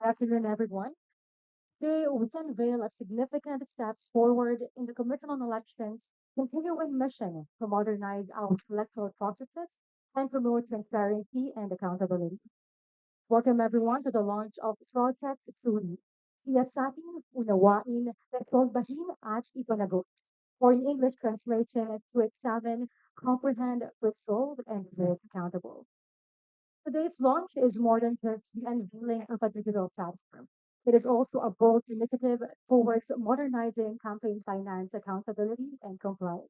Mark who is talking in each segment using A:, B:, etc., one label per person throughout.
A: afternoon, everyone. Today, we unveil a significant steps forward in the Commission on Elections' continuing mission to modernize our electoral processes and promote transparency and accountability. Welcome, everyone, to the launch of Project SURI, Siya sa ating unawain, resolbahin at ipanagot, or in English translation, to examine, comprehend, resolve, and make accountable. Today's launch is more than just the unveiling of a digital platform. It is also a bold initiative towards modernizing campaign finance accountability and compliance.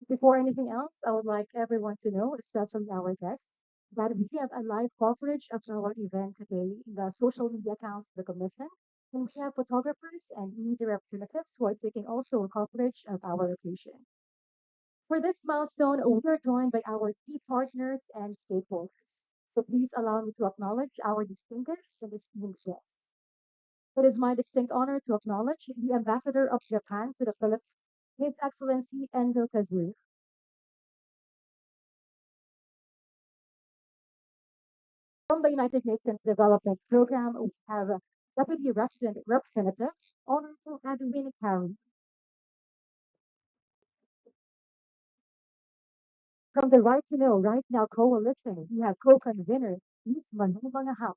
A: Before anything else, I would like everyone to know, especially our guests, that we have a live coverage of our event today in the social media accounts of the Commission. And we have photographers and media representatives who are taking also coverage of our occasion. For this milestone, we are joined by our key partners and stakeholders. So please allow me to acknowledge our distinguished and esteemed guests. It is my distinct honor to acknowledge the Ambassador of Japan to the Philippines, His Excellency Endo Kazuo. From the United Nations Development Program, we have Deputy Representative Honorable Edwin Carey. From the Right to Know, Right Now Coalition, we have co-convener Ms. Manu Mangahaw.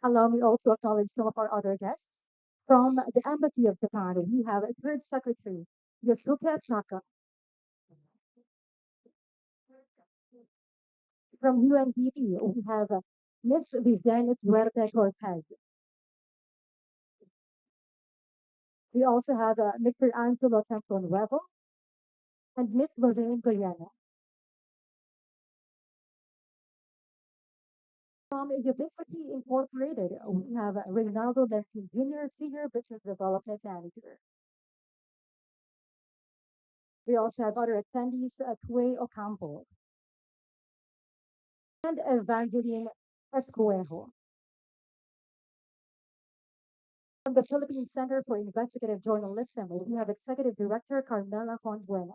A: Allow me also to acknowledge some of our other guests. From the Embassy of Japan, we have Third Secretary Yosuke Saka. From UNDP, we have Ms. Vivianis Huerta Cortez. We also have Mr. Angelo Temponuevo and Ms. Lorraine Goyena. From Ubiquity Incorporated, we have Reynaldo Lentin Jr., Senior Business Development Manager. We also have other attendees, Tue Ocampo and Evangeline Escoejo. From the Philippine Center for Investigative Journalism, we have Executive Director Carmela Conbuena.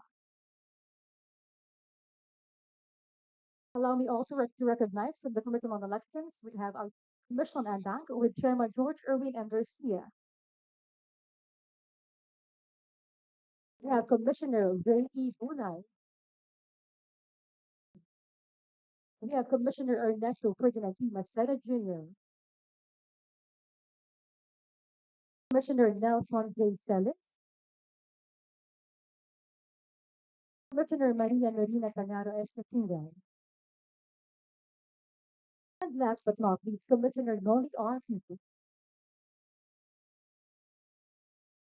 A: Allow me also to recognize from the Commission on Elections, we have our Commission on Bank with Chairman George Irwin and Garcia. We have Commissioner Ray E. Bunay. We have Commissioner Ernesto Ferdinand P. Maceda Jr., Commissioner Nelson J. Celis, Commissioner Maria Norina Canaro Estefan, and last but not least, Commissioner Noli R. Pico.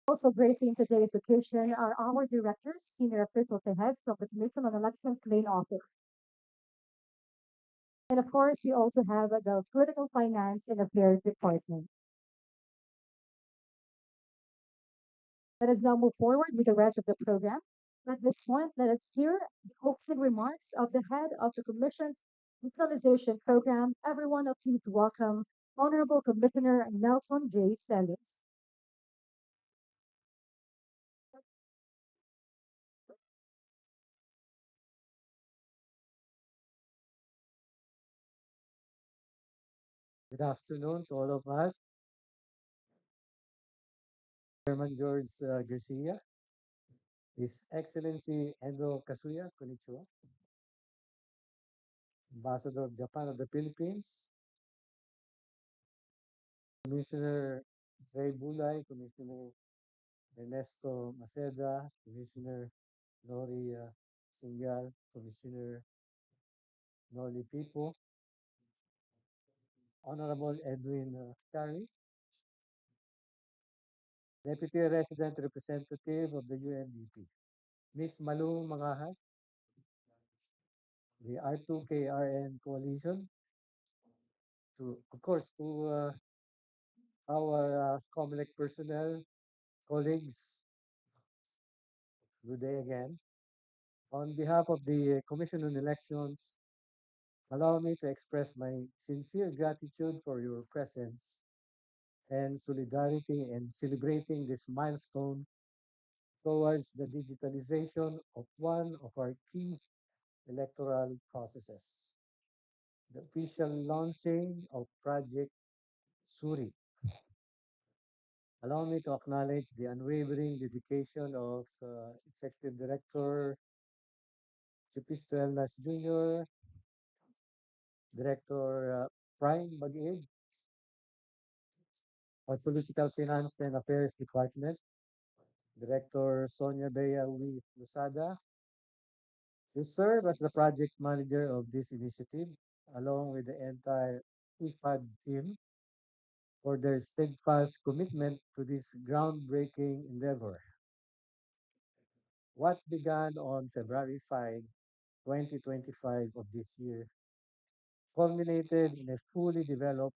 A: Also gracing today's occasion are our directors, senior officials and heads of the Commission on Elections main office. And of course, we also have the Political Finance and Affairs Department. Let us now move forward with the rest of the program. At this point, let us hear the opening remarks of the head of the Commission's Digitalization Program. Everyone, please welcome Honorable Commissioner Nelson J. Celis.
B: Good afternoon to all of us. Chairman George Garcia, His Excellency Endo Kazuya, konnichiwa, Ambassador of Japan of the Philippines, Commissioner Ray Bulay, Commissioner Ernesto Maceda, Commissioner Nori Singal, Commissioner Noli Pipo, Honorable Edwin Cari, Deputy Resident Representative of the UNDP, Ms. Malu Mangahas, the R2KRN Coalition, to, of course, to our Comelec personnel, colleagues, good day again. On behalf of the Commission on Elections, allow me to express my sincere gratitude for your presence and solidarity in celebrating this milestone towards the digitalization of one of our key electoral processes. the official launching of Project SURI. Allow me to acknowledge the unwavering dedication of Executive Director Chupistuelas Jr., Director Prime Mag-id, our Political Finance and Affairs Department, Director Sonia Bea Lusada, who serve as the project manager of this initiative, along with the entire IFAD team for their steadfast commitment to this groundbreaking endeavor. What began on February 5, 2025 of this year culminated in a fully developed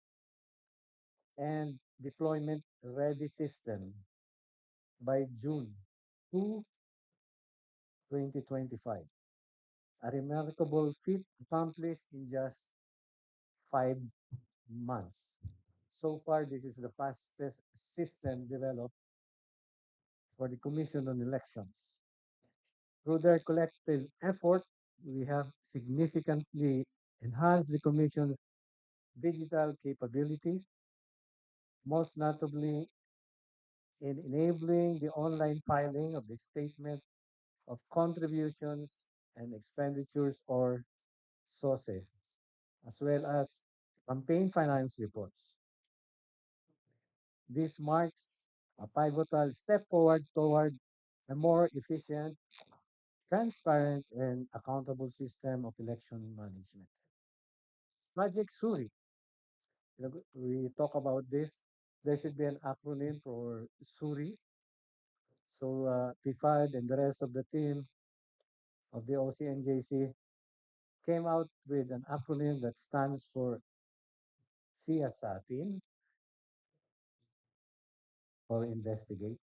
B: and deployment ready system by June 2, 2025. A remarkable feat accomplished in just 5 months. So far, this is the fastest system developed for the Commission on Elections. Through their collective effort, we have significantly enhanced the Commission's digital capabilities, most notably in enabling the online filing of the statement of contributions and expenditures or SOSE, as well as campaign finance reports. This marks a pivotal step forward toward a more efficient, transparent, and accountable system of election management. Project SURI, we talk about this. There should be an acronym for SURI. So PFAD and the rest of the team of the OCNJC came out with an acronym that stands for siyasatin or investigate,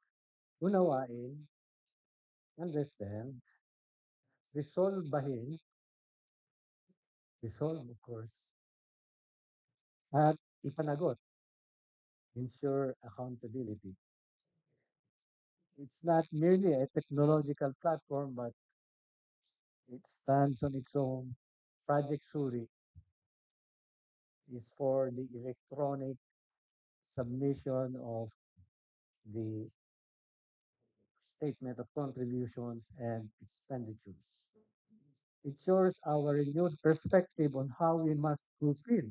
B: unawain, understand, resolbahin, resolve of course, at ipanagot, ensure accountability. It's not merely a technological platform, but it stands on its own. Project Suri is for the electronic submission of the statement of contributions and expenditures. It shows our renewed perspective on how we must fulfill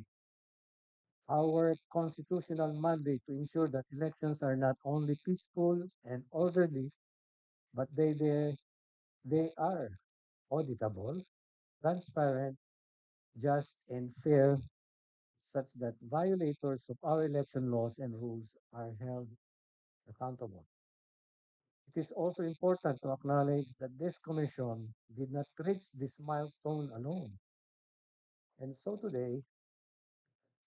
B: our constitutional mandate to ensure that elections are not only peaceful and orderly, but they are auditable, transparent, just, and fair, such that violators of our election laws and rules are held accountable. It is also important to acknowledge that this commission did not reach this milestone alone. And so today,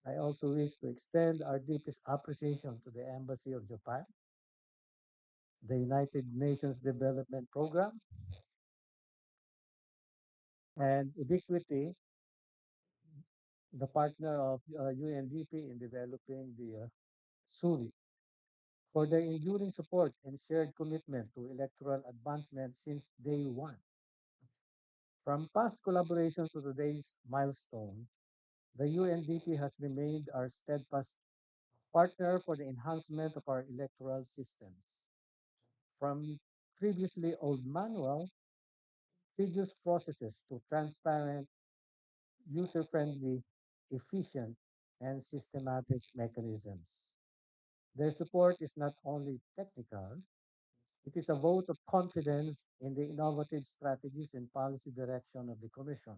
B: I also wish to extend our deepest appreciation to the Embassy of Japan, the United Nations Development Program, and Ubiquity, the partner of UNDP in developing the SURI, for their enduring support and shared commitment to electoral advancement since day one. From past collaboration to today's milestone, the UNDP has remained our steadfast partner for the enhancement of our electoral systems. From previously old manual, tedious processes to transparent, user-friendly, efficient, and systematic mechanisms. Their support is not only technical, it is a vote of confidence in the innovative strategies and policy direction of the Commission.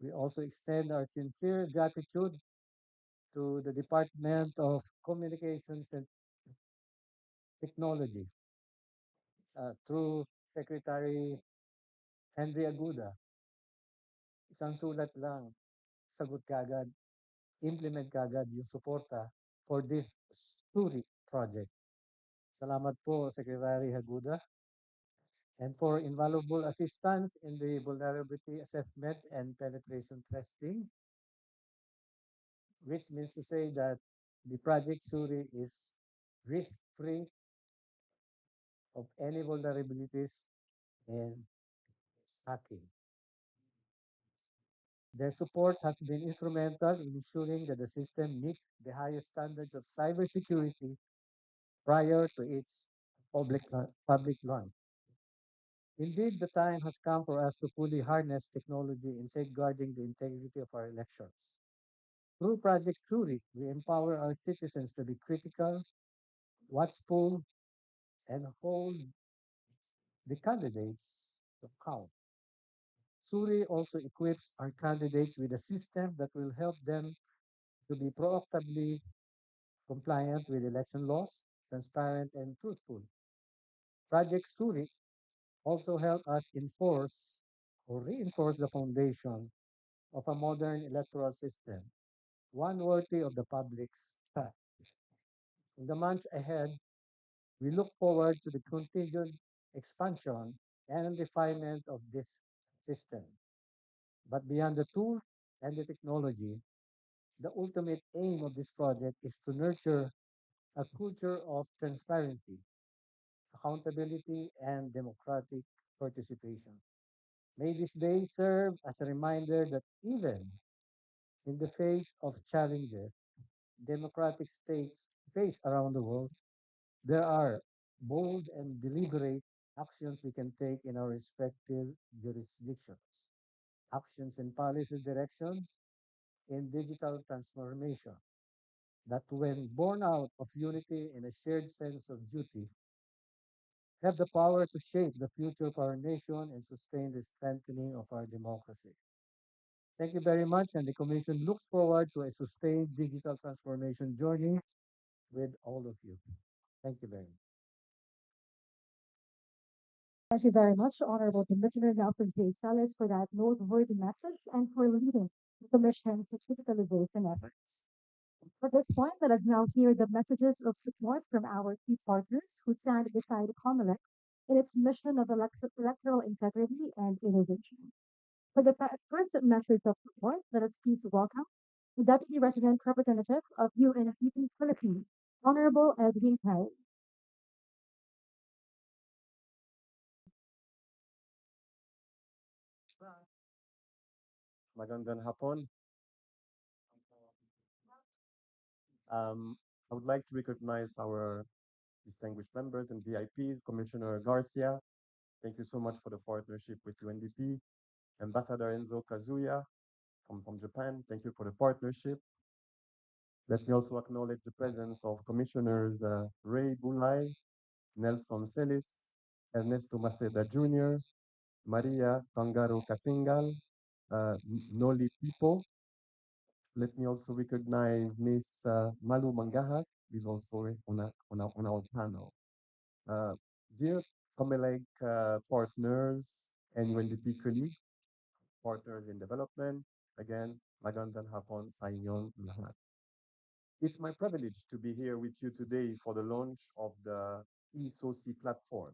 B: We also extend our sincere gratitude to the Department of Communications and Technology through Secretary Henry Aguda. Isang sulat lang, sagot kagad, implement kagad yung suporta for this SURI project. Salamat po, Secretary Aguda, and for invaluable assistance in the vulnerability assessment and penetration testing, which means to say that the Project SURI is risk-free of any vulnerabilities and hacking. Their support has been instrumental in ensuring that the system meets the highest standards of cybersecurity prior to its public launch. Indeed, the time has come for us to fully harness technology in safeguarding the integrity of our elections. Through Project SURI, we empower our citizens to be critical, watchful, and hold the candidates to account. SURI also equips our candidates with a system that will help them to be proactively compliant with election laws, transparent, and truthful. Project SURI also help us enforce or reinforce the foundation of a modern electoral system, one worthy of the public's trust. In the months ahead, we look forward to the continued expansion and refinement of this system. But beyond the tools and the technology, the ultimate aim of this project is to nurture a culture of transparency, accountability, and democratic participation. May this day serve as a reminder that even in the face of challenges democratic states face around the world, there are bold and deliberate actions we can take in our respective jurisdictions. Actions and policy directions in digital transformation that, when born out of unity and a shared sense of duty, have the power to shape the future of our nation and sustain the strengthening of our democracy. Thank you very much, and the Commission looks forward to a sustained digital transformation journey with all of you. Thank you very much.
A: Thank you very much, Honorable Commissioner Nelson J. Salas, for that noteworthy message and for leading the Commission's digitalization efforts. At this point, let us now hear the messages of support from our key partners who stand beside Comelec in its mission of electoral integrity and innovation. For the first message of support, let us please welcome the Deputy Resident Representative of UNDP Philippines, Honorable Edwin Perry.
C: Magandang hapon. Um, I would like to recognize our distinguished members and VIPs, Commissioner Garcia. Thank you so much for the partnership with UNDP. Ambassador Enzo Kazuya from Japan. Thank you for the partnership. Let me also acknowledge the presence of Commissioners Ray Bulay, Nelson Celis, Ernesto Maceda Jr., Maria Tangaro Kasingal, Noli Pipo. Let me also recognize Miss Malu Mangajas, who's also on our panel. Uh, Dear Comelec partners and UNDP colleagues, partners in development, again, magandang hapon sa inyong lahat. It's my privilege to be here with you today for the launch of the eSoci platform,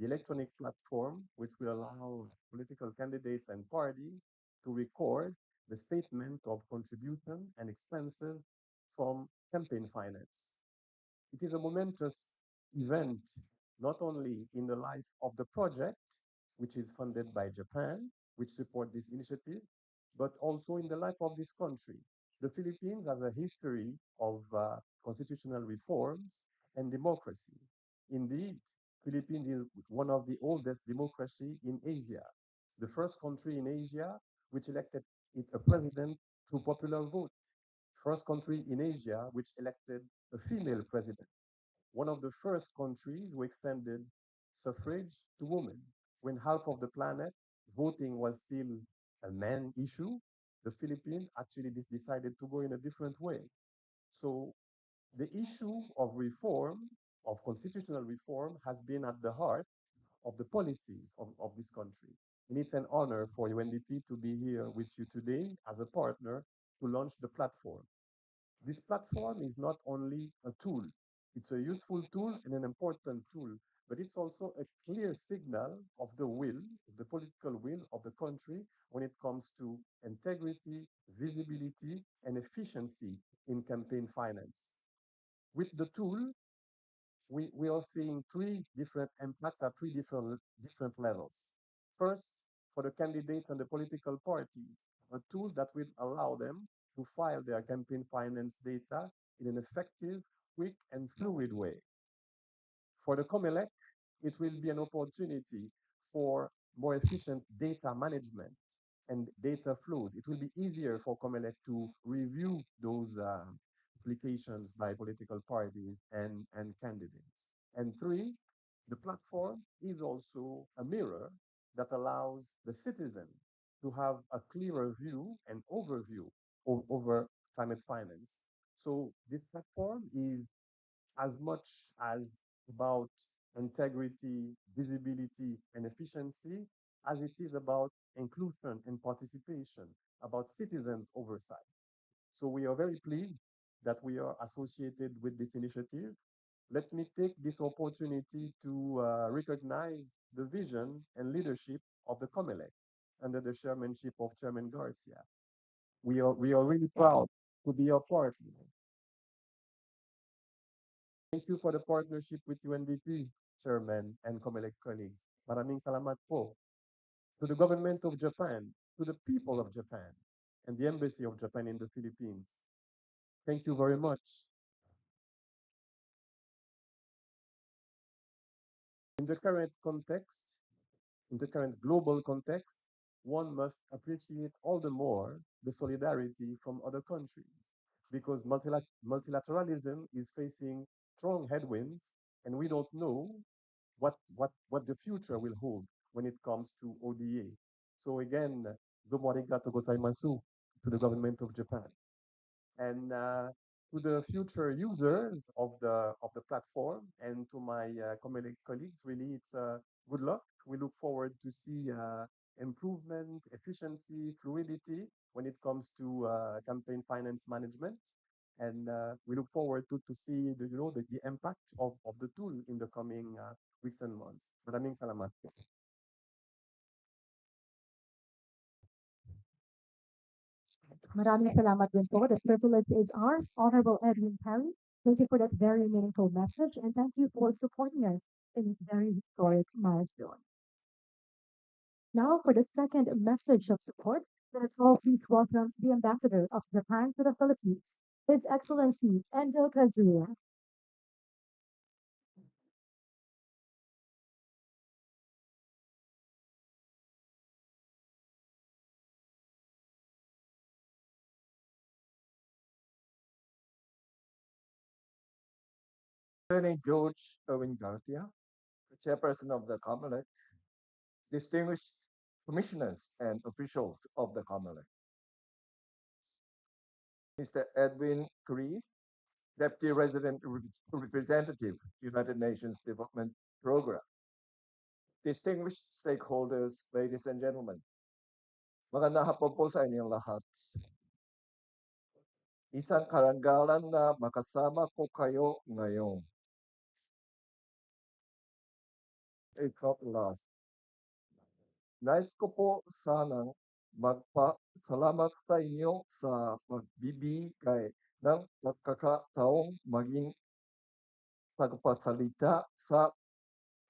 C: the electronic platform which will allow political candidates and parties to record the statement of contribution and expenses from campaign finance. It is a momentous event, not only in the life of the project, which is funded by Japan, which support this initiative, but also in the life of this country. The Philippines has a history of constitutional reforms and democracy. Indeed, Philippines is one of the oldest democracy in Asia, the first country in Asia which elected a president through popular vote, first country in Asia which elected a female president, one of the first countries who extended suffrage to women. When half of the planet voting was still a man issue, the Philippines actually decided to go in a different way. So the issue of reform, of constitutional reform, has been at the heart of the policies of this country. And it's an honor for UNDP to be here with you today as a partner to launch the platform. This platform is not only a tool, it's a useful tool and an important tool, but it's also a clear signal of the will, the political will of the country when it comes to integrity, visibility, and efficiency in campaign finance. With the tool, we are seeing three different impacts at three different levels. First, for the candidates and the political parties, a tool that will allow them to file their campaign finance data in an effective, quick, and fluid way. For the Comelec, it will be an opportunity for more efficient data management and data flows. It will be easier for Comelec to review those applications by political parties and candidates. And three, the platform is also a mirror that allows the citizen to have a clearer view and overview over climate finance. So this platform is as much as about integrity, visibility, and efficiency as it is about inclusion and participation, about citizens' oversight. So we are very pleased that we are associated with this initiative. Let me take this opportunity to recognize the vision and leadership of the Comelec under the chairmanship of Chairman Garcia. We are really proud to be your partner. Thank you for the partnership with UNDP, Chairman, and Comelec colleagues. Maraming salamat po to the government of Japan, to the people of Japan, and the Embassy of Japan in the Philippines. Thank you very much. In the current context, in the current global context, one must appreciate all the more the solidarity from other countries because multilateralism is facing strong headwinds, and we don't know what the future will hold when it comes to ODA. So again, domo arigato gozaimasu to the government of Japan. And to the future users of the platform and to my colleagues, really, it's good luck. We look forward to see improvement, efficiency, fluidity when it comes to campaign finance management. And we look forward to see the impact of the tool in the coming weeks and months. Maraming salamat.
A: Maraming salamat din po. The privilege is ours. Honorable Edwin Perry, thank you for that very meaningful message and thank you for supporting us in this very historic milestone. Now for the second message of support, let us all please welcome the Ambassador of Japan to the Philippines, His Excellency Endo Kazuya.
D: Attorney George Owen Garcia, the chairperson of the Comelec, distinguished commissioners and officials of the Comelec, Mr. Edwin Curry, Deputy Resident Representative, United Nations Development Program, distinguished stakeholders, ladies and gentlemen, magandang hapon po sa inyong lahat. Isang karangalan na makasama ko kayo ngayon. It's not last. Nais ko po sanang magpasalamat sa inyo sa pagbibigay ng pagkakataong maging tagapagsalita sa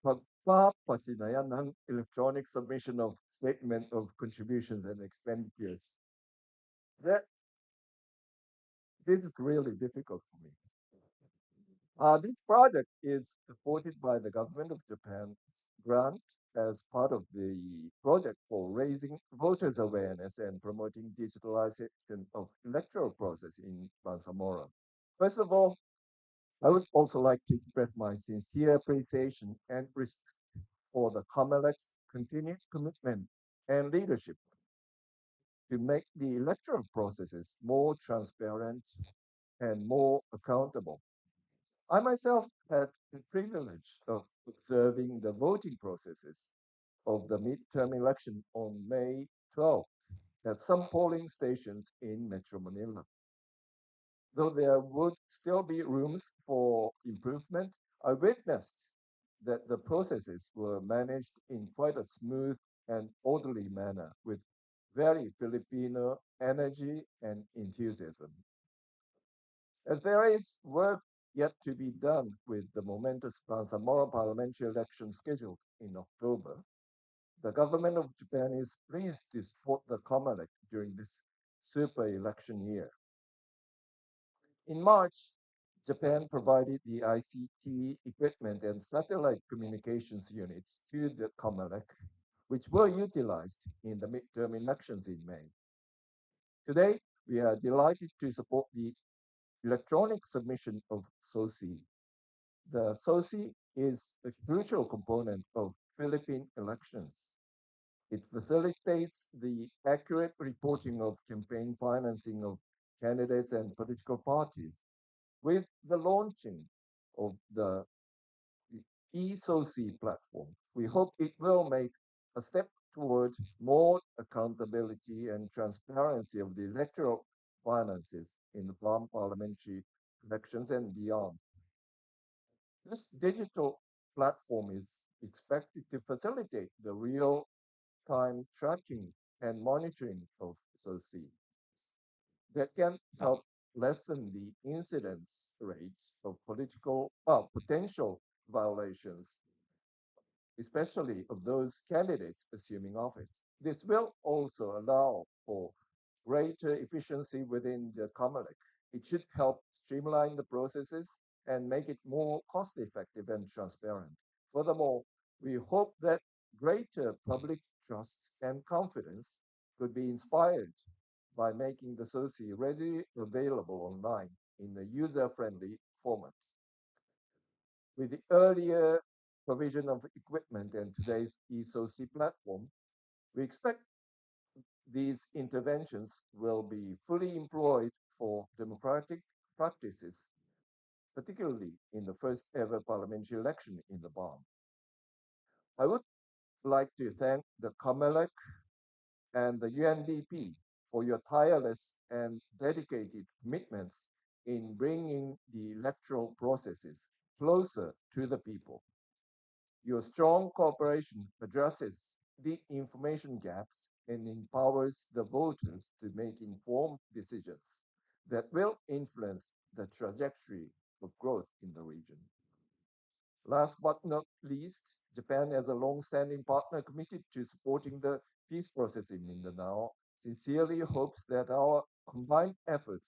D: pagpapasinaya ng electronic submission of statement of contributions and expenditures. That, this is really difficult for me. This project is supported by the government of Japan's grant as part of the project for raising voters' awareness and promoting digitalization of electoral process in Bangsamoro. First of all, I would also like to express my sincere appreciation and respect for the Comelec's continued commitment and leadership to make the electoral processes more transparent and more accountable. I myself had the privilege of observing the voting processes of the midterm election on May 12th at some polling stations in Metro Manila. Though there would still be rooms for improvement, I witnessed that the processes were managed in quite a smooth and orderly manner with very Filipino energy and enthusiasm. As there is work yet to be done with the momentous Bangsamoro parliamentary election scheduled in October, The government of Japan is pleased to support the Comelec during this super election year. In March, Japan provided the ICT equipment and satellite communications units to the Comelec, which were utilized in the midterm elections in May. Today, we are delighted to support the electronic submission of SOSI. The SOSI is a crucial component of Philippine elections. It facilitates the accurate reporting of campaign financing of candidates and political parties. With the launching of the eSoci platform, we hope it will make a step towards more accountability and transparency of the electoral finances in the farm parliamentary elections and beyond. This digital platform is expected to facilitate the real time tracking and monitoring of SOC that can help lessen the incidence rates of potential violations, especially of those candidates assuming office. This will also allow for greater efficiency within the Comelec. It should help streamline the processes and make it more cost effective and transparent. Furthermore, we hope that greater public trust and confidence could be inspired by making the SOCI readily available online in a user-friendly format. With the earlier provision of equipment and today's eSOCI platform, we expect these interventions will be fully employed for democratic practices, particularly in the first ever parliamentary election in the BAM. I would like to thank the COMELEC and the UNDP for your tireless and dedicated commitments in bringing the electoral processes closer to the people. Your strong cooperation addresses the information gaps and empowers the voters to make informed decisions that will influence the trajectory of growth in the region. Last but not least, Japan, as a long-standing partner committed to supporting the peace process in Mindanao, sincerely hopes that our combined efforts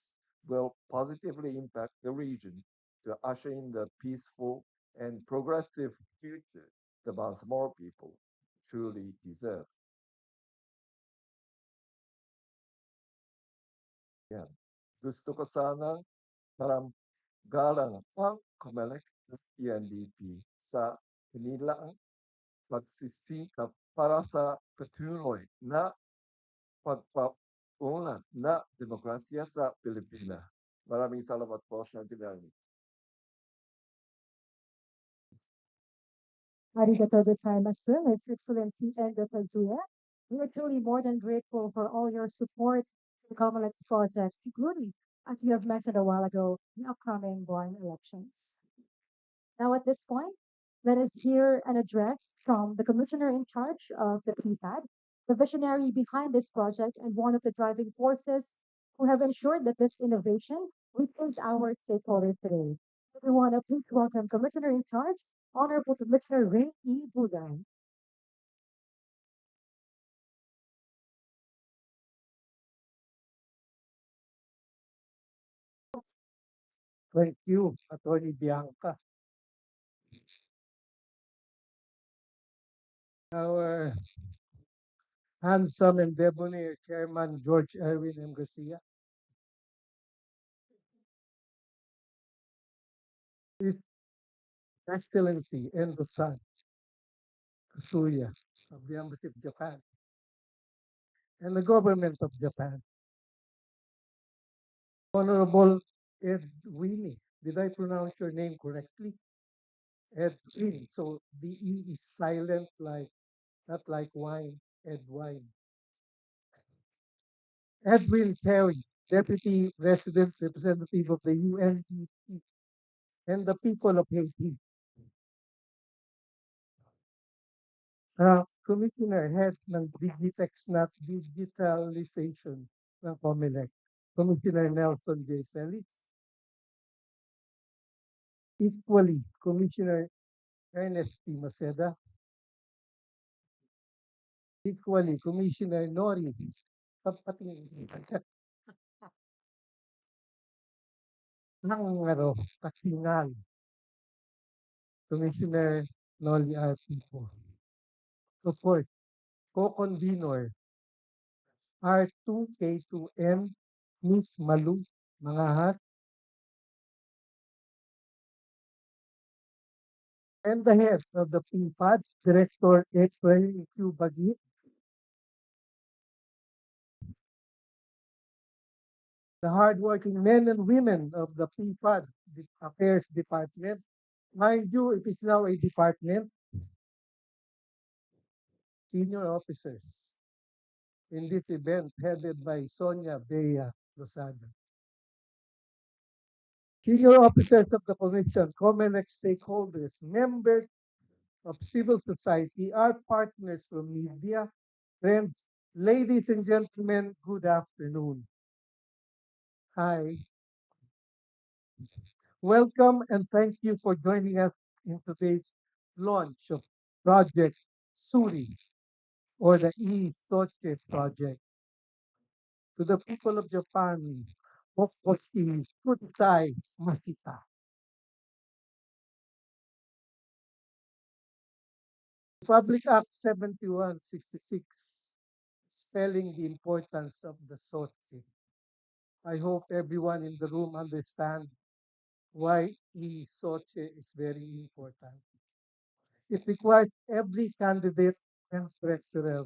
D: will positively impact the region to usher in the peaceful and progressive future the Bangsamoro people truly deserve. Yan. Gusto ko sana parang galang ang Comelec at UNDP sa kanilang pagsisikap para sa patuloy na pagpaunlad na demokrasya sa Pilipinas. Maraming salamat po sa ginagawa.
A: Arigato gozaimasu, His Excellency Endo Kazuya. We are truly more than grateful for all your support to the Comelec project, including, as you have mentioned a while ago, the upcoming Boyne elections. Now, at this point, let us hear an address from the commissioner in charge of the PFAD, the visionary behind this project, and one of the driving forces who have ensured that this innovation reaches our stakeholders today. Everyone, please welcome Commissioner in charge, Honorable Commissioner Ray E. Budan.
B: Thank you, Attorney Bianca. Our handsome and debonair Chairman George Erwin M. Garcia, His Excellency Endo-san Kasuya of the Embassy of Japan, and the government of Japan. Honorable Ed Winnie, did I pronounce your name correctly? Ed Winnie. So the E is silent, like not like wine, Ed wine. Edwin Terry, Deputy Resident Representative of the UNDP and the people of Haiti. Commissioner Head ng Digitex na Digitalization ng Comelec, Commissioner Nelson J. Celis. Equally, Commissioner Ernest P. Maceda, Equally, Commissioner Nori, pati ng Kasingal, Commissioner Noli Artipo. Of course, co-convenor R2K2M, Miss Malu Mangahat, and the head of the PFAD, Director April Q. Bagit, the hardworking men and women of the PFAD Affairs Department. Mind you, it is now a department, senior officers in this event headed by Sonia Bea Lozada. Senior officers of the Commission, Comelec stakeholders, members of civil society, our partners from media, friends, ladies and gentlemen, good afternoon. Hi, welcome and thank you for joining us in today's launch of Project SURI, or the E-Soche Project. To the people of Japan, Mokoshi Kutsai Mashita. Public Act 7166, spelling the importance of the Sochi. I hope everyone in the room understands why e-Soche is very important. It requires every candidate and treasurer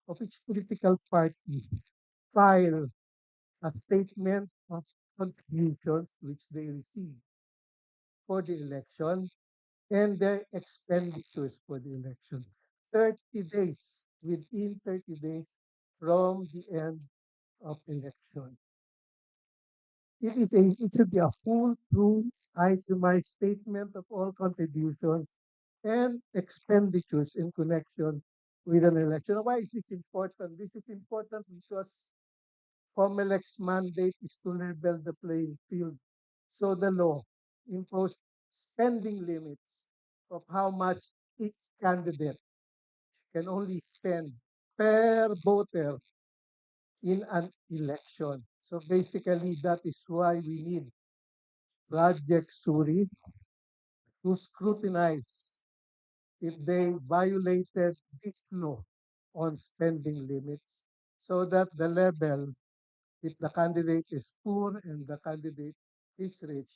B: of each political party file a statement of contributions which they receive for the election and their expenditures for the election. 30 days, within 30 days from the end of election. It should be a full, true, itemized statement of all contributions and expenditures in connection with an election. Why is this important? This is important because Comelec's mandate is to level the playing field. So the law imposed spending limits of how much each candidate can only spend per voter in an election. So basically, that is why we need Project SURI to scrutinize if they violated this law on spending limits so that the level, if the candidate is poor and the candidate is rich,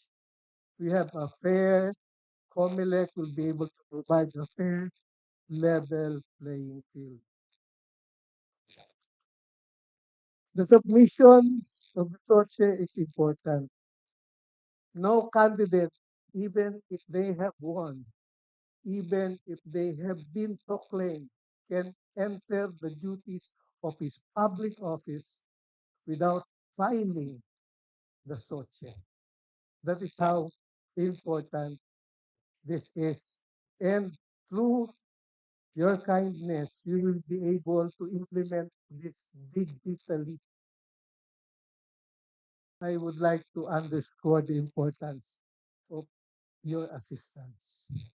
B: we have a fair, Comelec will be able to provide a fair, level playing field. The submission of the Soche is important. No candidate, even if they have won, even if they have been proclaimed, can enter the duties of his public office without filing the Soche. That is how important this is. And through your kindness, you will be able to implement this digitally. I would like to underscore the importance of your assistance.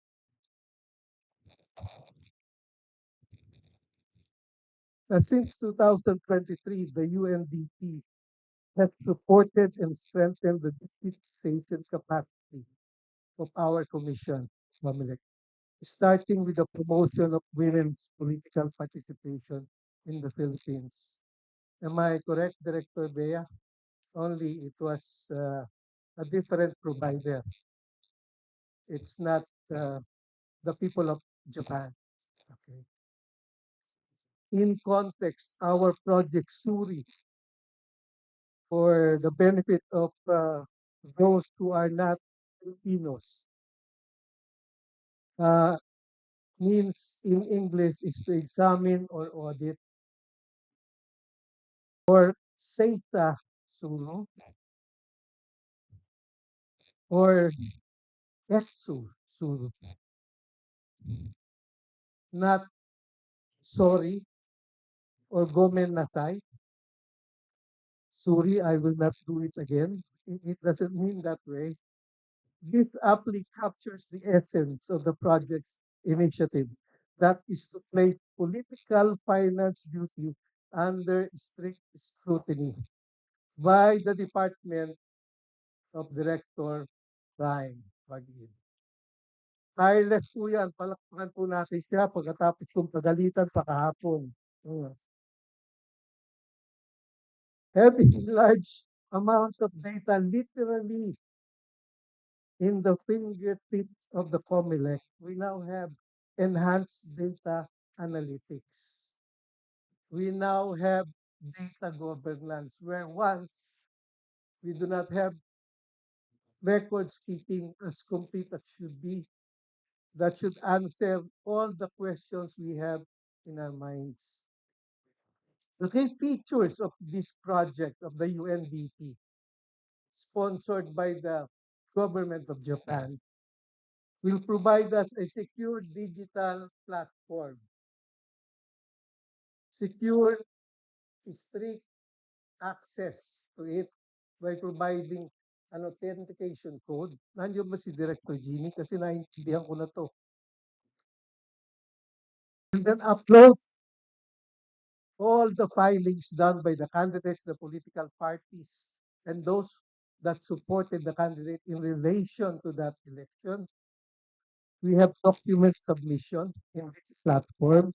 B: Since 2023, the UNDP has supported and strengthened the digitization capacity of our commission, Comelec, starting with the promotion of women's political participation in the Philippines. Am I correct, Director Bea? Only it was a different provider. It's not the people of Japan. Okay. In context, our project SURI, for the benefit of those who are not Filipinos, uh, means in English is to examine or audit, or SETA Suru, or ESU Suru. Not sorry or Gomen Nasai. Sorry, I will not do it again. It doesn't mean that way. This aptly captures the essence of the project's initiative. that is to place political finance duty under strict scrutiny by the Department of Director Prime Pag-ibig. Tireless po yan. Palakpakan po natin siya pagkatapos kong pagalitan pa kahapon. Mm. Having large amounts of data literally in the fingertips of the Comelec, we now have enhanced data analytics. We now have data governance where once we do not have records keeping as complete as should be, that should answer all the questions we have in our minds. The key features of this project of the UNDP, sponsored by the government of Japan, will provide us a secure digital platform, secure strict access to it by providing an authentication code. Nandiyan ba si Director Jimmy? Kasi naintindihan ko na to. And then upload all the filings done by the candidates, the political parties, and those that supported the candidate in relation to that election. We have document submission in this platform,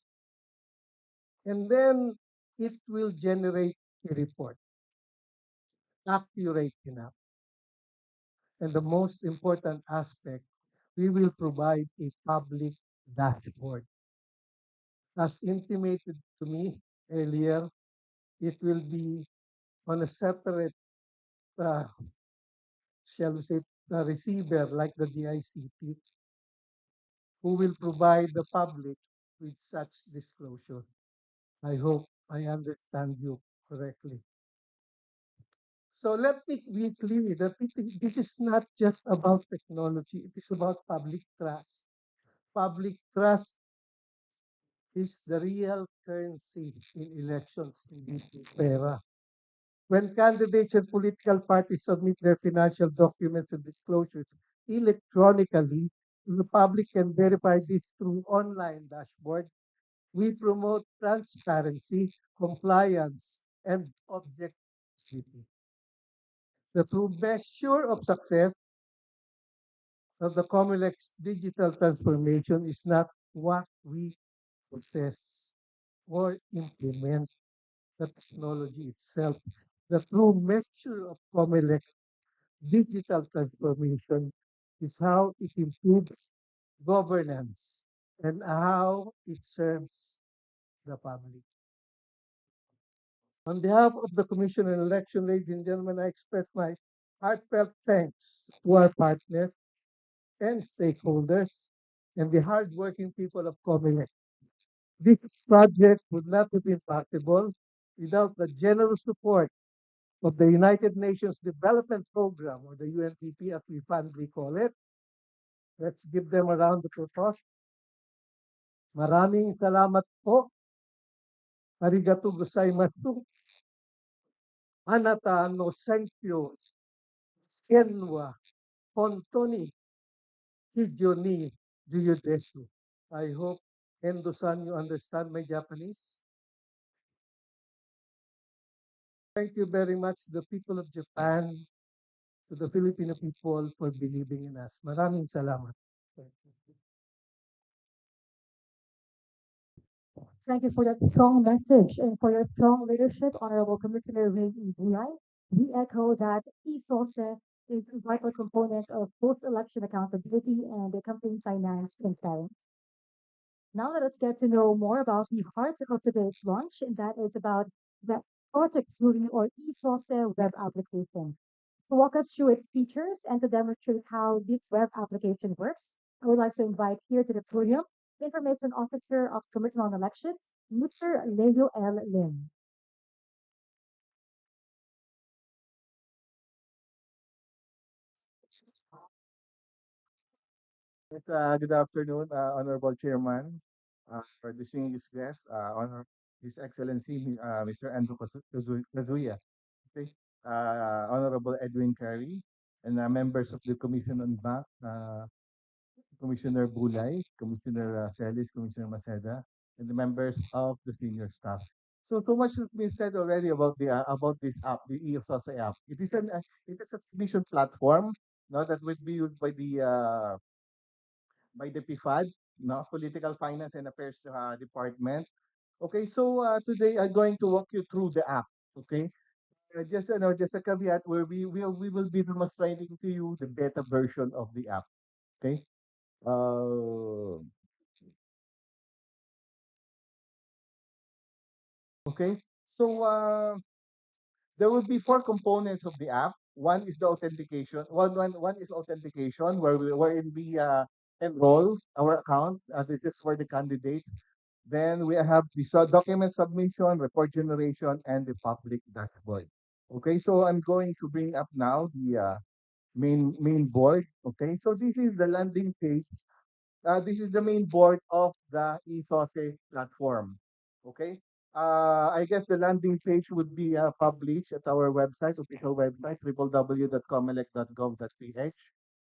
B: and then it will generate a report, accurate enough. And the most important aspect, we will provide a public dashboard. As intimated to me earlier, it will be on a separate, uh, shall we say, receiver like the DICT, who will provide the public with such disclosure. I hope I understand you correctly. So let me be clear that this is not just about technology, it is about public trust. Public trust is the real currency in elections in this era. When candidates and political parties submit their financial documents and disclosures electronically, the public can verify this through online dashboard. We promote transparency, compliance, and objectivity. The true measure of success of the Comelec's digital transformation is not what we possess or implement the technology itself. The true measure of Comelec digital transformation is how it improves governance and how it serves the public. On behalf of the Commission on Election, ladies and gentlemen, I express my heartfelt thanks to our partners and stakeholders and the hardworking people of Comelec. This project would not have been possible without the generous support of the United Nations Development Program, or the UNDP as we fondly call it. Let's give them a round of applause. Maraming salamat po. Arigato gozaimasu. Anata no senkyo. Senwa. Pontoni. Hijoni. Juyudesu. I hope, Endo-san, you understand my Japanese. Thank you very much, the people of Japan, to the Filipino people for believing in us. Maraming salamat.
A: Thank you for that strong message and for your strong leadership, Honorable Commissioner Ray EBI. We echo that e-source is a vital component of post-election accountability and the campaign finance transparency. Now let us get to know more about the heart of today's launch, and that is about the Project SURI or e-source web application. To walk us through its features and to demonstrate how this web application works, I would like to invite here to the podium the Information Officer of Commission on Elections, Mr. Leo L. Lim.
E: Yes, good afternoon, Honorable Chairman, for distinguished guests, His Excellency, Mr. Andrew Kazuya, okay, Honorable Edwin Carey, and members of the Commission on Bank, Commissioner Bulay, Commissioner Celis, Commissioner Maceda, and the members of the senior staff. So much has been said already about this app, the eSOSA app. It is a submission platform, no, that would be used by the PFAD, no, Political Finance and Affairs Department. Okay, so today I'm going to walk you through the app. Okay, just a caveat where we will be demonstrating to you the beta version of the app. Okay. Uh, okay. So there will be four components of the app. One is the authentication. One is authentication, wherein we enroll our account. This is for the candidate. Then we have the document submission, report generation, and the public dashboard. Okay, so I'm going to bring up now the main board. Okay, so this is the landing page. This is the main board of the eSoce platform. Okay. I guess the landing page would be published at our website, official website, www.comelec.gov.ph.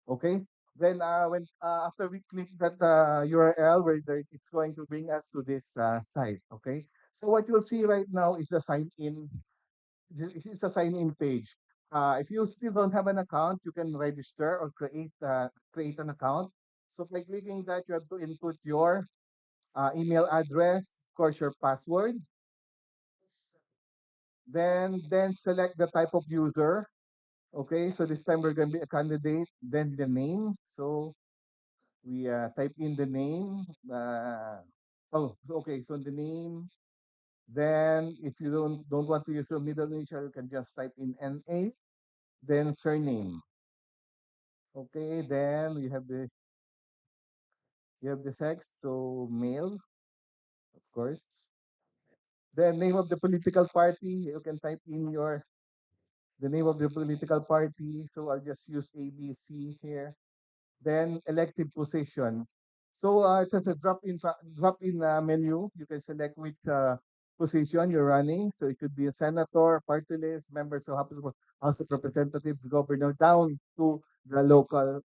E: Okay. Then when after we click that URL, it's going to bring us to this site. Okay. So what you'll see right now is the sign in. This is a sign in page. If you still don't have an account, you can register or create an account. So by clicking that, you have to input your email address, of course, your password. Then select the type of user. Okay, so this time we're going to be a candidate. Then the name. So we type in the name. Okay. So the name. Then if you don't want to use your middle initial, you can just type in NA. Then surname. Okay. Then you have the sex. So male, of course. The name of the political party. You can type in the name of the political party. So I'll just use ABC here. Then elected position. So it's just a drop in menu. You can select which position you're running. So it could be a senator, party list, members of House of Representatives, governor, down to the local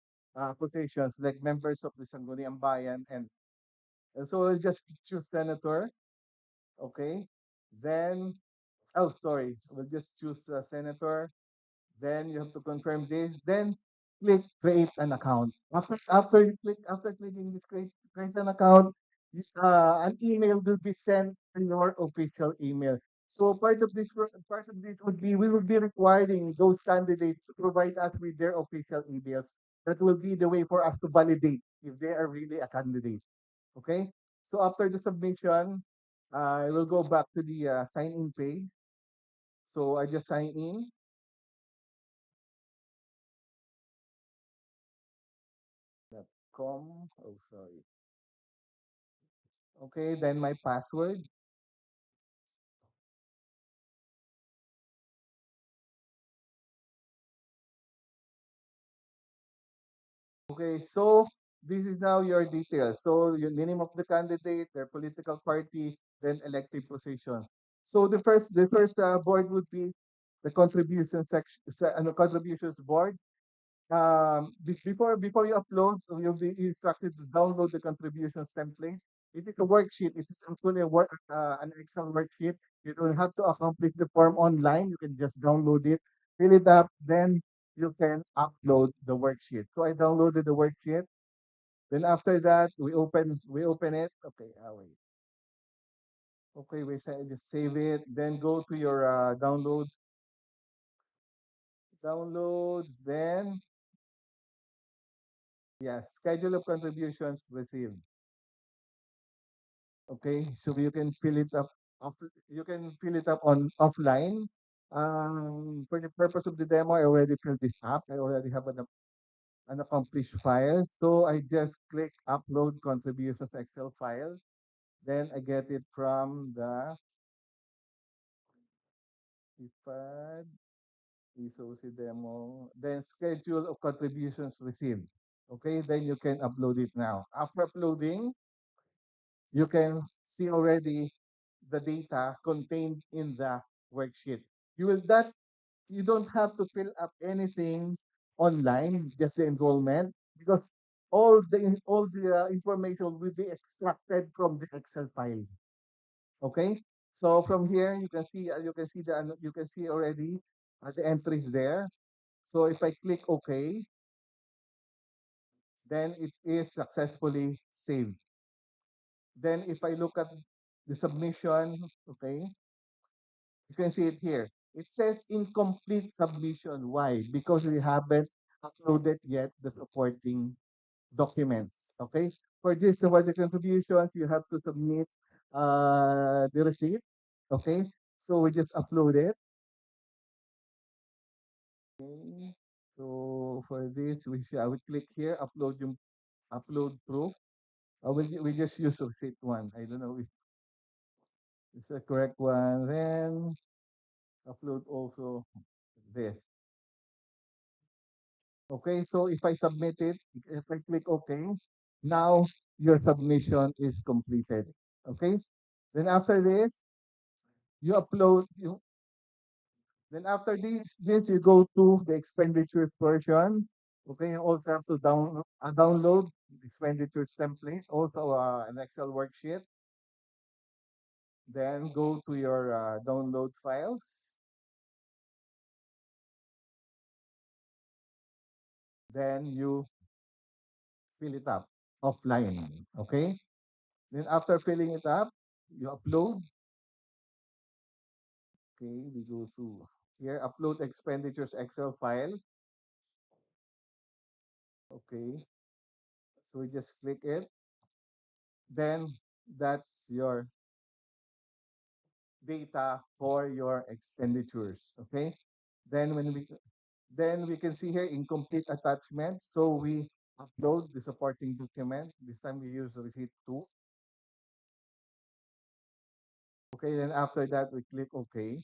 E: positions like members of the Sangguniang Bayan, and so I'll just choose senator. Okay. Then sorry, we'll just choose senator. Then you have to confirm this. Then click create an account. After clicking this create an account, an email will be sent to your official email. So part of this would be we will be requiring those candidates to provide us with their official emails. That will be the way for us to validate if they are really a candidate. Okay. So after the submission, I will go back to the sign in page. So I just sign in. Oh, sorry. Okay, then my password. Okay, so this is now your details. So the name of the candidate, their political party, then elective position. So the first board would be the contribution section, contributions board. Before you upload, so you'll be instructed to download the contributions template. It is a worksheet. It is actually an Excel worksheet. You don't have to accomplish the form online. You can just download it, fill it up, then you can upload the worksheet. So I downloaded the worksheet. Then after that, we open it. Okay, wait. Okay, just save it. Then go to your downloads. Then yes, schedule of contributions received. Okay, so you can fill it up. You can fill it up on offline. For the purpose of the demo, I already filled this up. I already have an accomplished file. So I just click upload contributions Excel file. Then I get it from the IFAD, ESOC demo. Then schedule of contributions received. Okay, then you can upload it now. After uploading, you can see already the data contained in the worksheet. You will that you don't have to fill up anything online, just the enrollment, because all the information will be extracted from the Excel file. Okay, so from here you can see already the entries there. So if I click OK, then it is successfully saved. Then if I look at the submission, okay, you can see it here. It says incomplete submission. Why? Because we haven't uploaded yet the supporting documents. Okay. For this supporting contributions, you have to submit the receipt. Okay. So we just upload it. Okay. So for this, I would click here, upload proof. We just use receipt one. I don't know if it's the correct one. Then upload also this. Okay, so if I submit it, if I click OK, now your submission is completed. Okay, then after this, you upload you then after this you go to the expenditures version. Okay, you also have to download expenditures template, also an Excel worksheet. Then go to your download files. Then you fill it up offline. Okay, then after filling it up, you upload. Okay, we go to here, upload expenditures Excel file. Okay, so we just click it. Then that's your data for your expenditures. Okay, then we can see here incomplete attachment. So we upload the supporting document. This time we use receipt 2. Okay, then after that we click OK.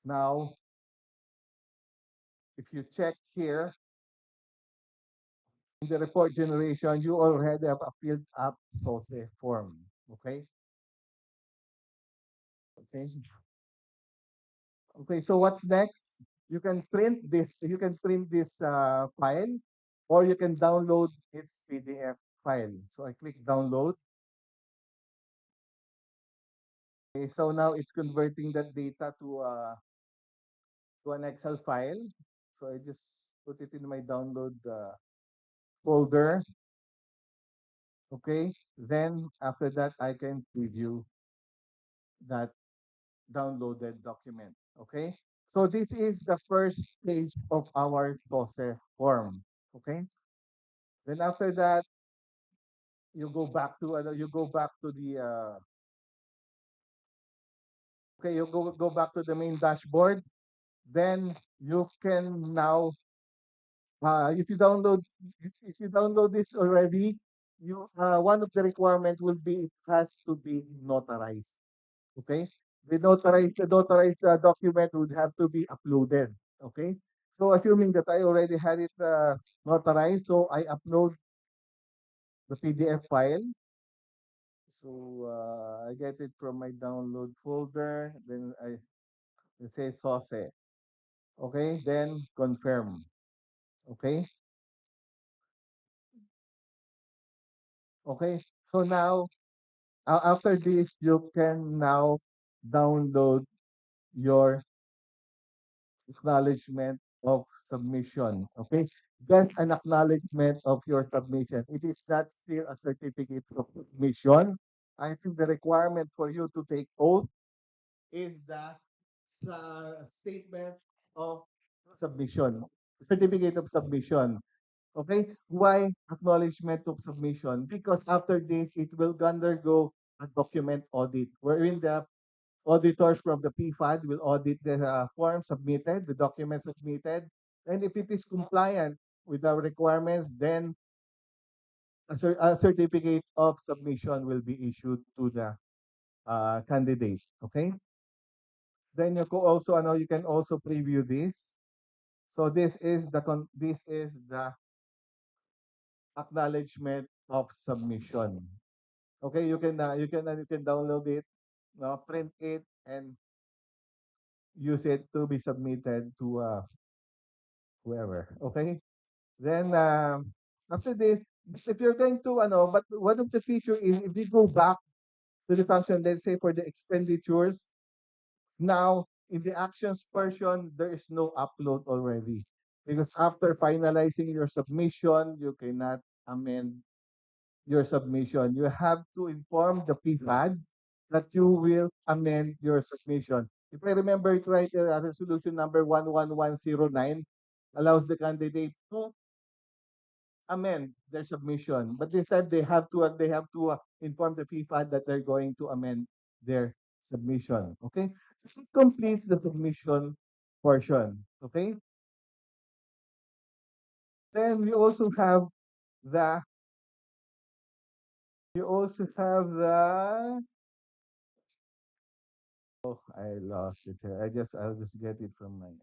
E: Now, if you check here in the report generation, you already have a filled up SOSE form. Okay. Okay. Okay. So what's next? You can print this. You can print this file, or you can download its PDF file. So I click download. Okay. So now it's converting that data to an Excel file. So I just put it in my download folder. Okay. Then after that, I can preview that downloaded document. Okay. So this is the first stage of our SOSE form. Okay. Then after that, you go back to the okay, you go back to the main dashboard. Then you can now if you download if you download this already, you one of the requirements will be it has to be notarized. Okay, the notarized document would have to be uploaded. Okay, so assuming that I already had it notarized, so I upload the PDF file. So I get it from my download folder. Then I it says SOSE. Okay, then confirm. Okay, okay. So now after this, you can now download your acknowledgement of submission. Okay, that's an acknowledgement of your submission. It is not still a certificate of submission. I think the requirement for you to take oath is the statement of submission, certificate of submission. Okay, why acknowledgement of submission? Because after this, it will undergo a document audit, wherein the auditors from the PFAD will audit the form submitted, the documents submitted, and if it is compliant with the requirements, then a certificate of submission will be issued to the candidate. Okay. Then you can also preview this. So this is the acknowledgement of submission. Okay, you can download it, print it, and use it to be submitted to whoever. Okay, then After this, if you're going to, but one of the feature is if you go back to the function, let's say for the expenditures, now in the actions portion, there is no upload already. Because after finalizing your submission, you cannot amend your submission. You have to inform the PFAD that you will amend your submission. If I remember it right, resolution number 11109 allows the candidate to amend their submission. But this time they have to inform the PFAD that they're going to amend their submission. Okay? It completes the submission portion. Okay? Then the we also have the I lost it here. I'll just get it from my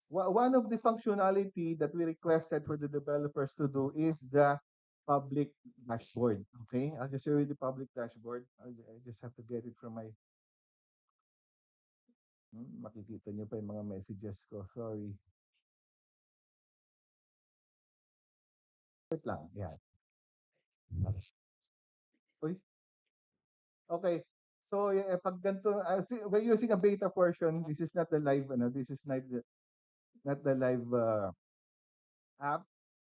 E: one of the functionality that we requested for the developers to do is the public dashboard. Okay, I'll just show you the public dashboard. I just have to get it from my makikita niyo pa yung mga messages ko. Sorry. Wait lang. Yeah. Uy, okay. So, pag ganito, we're using a beta version. This is not the live, this is not the live app.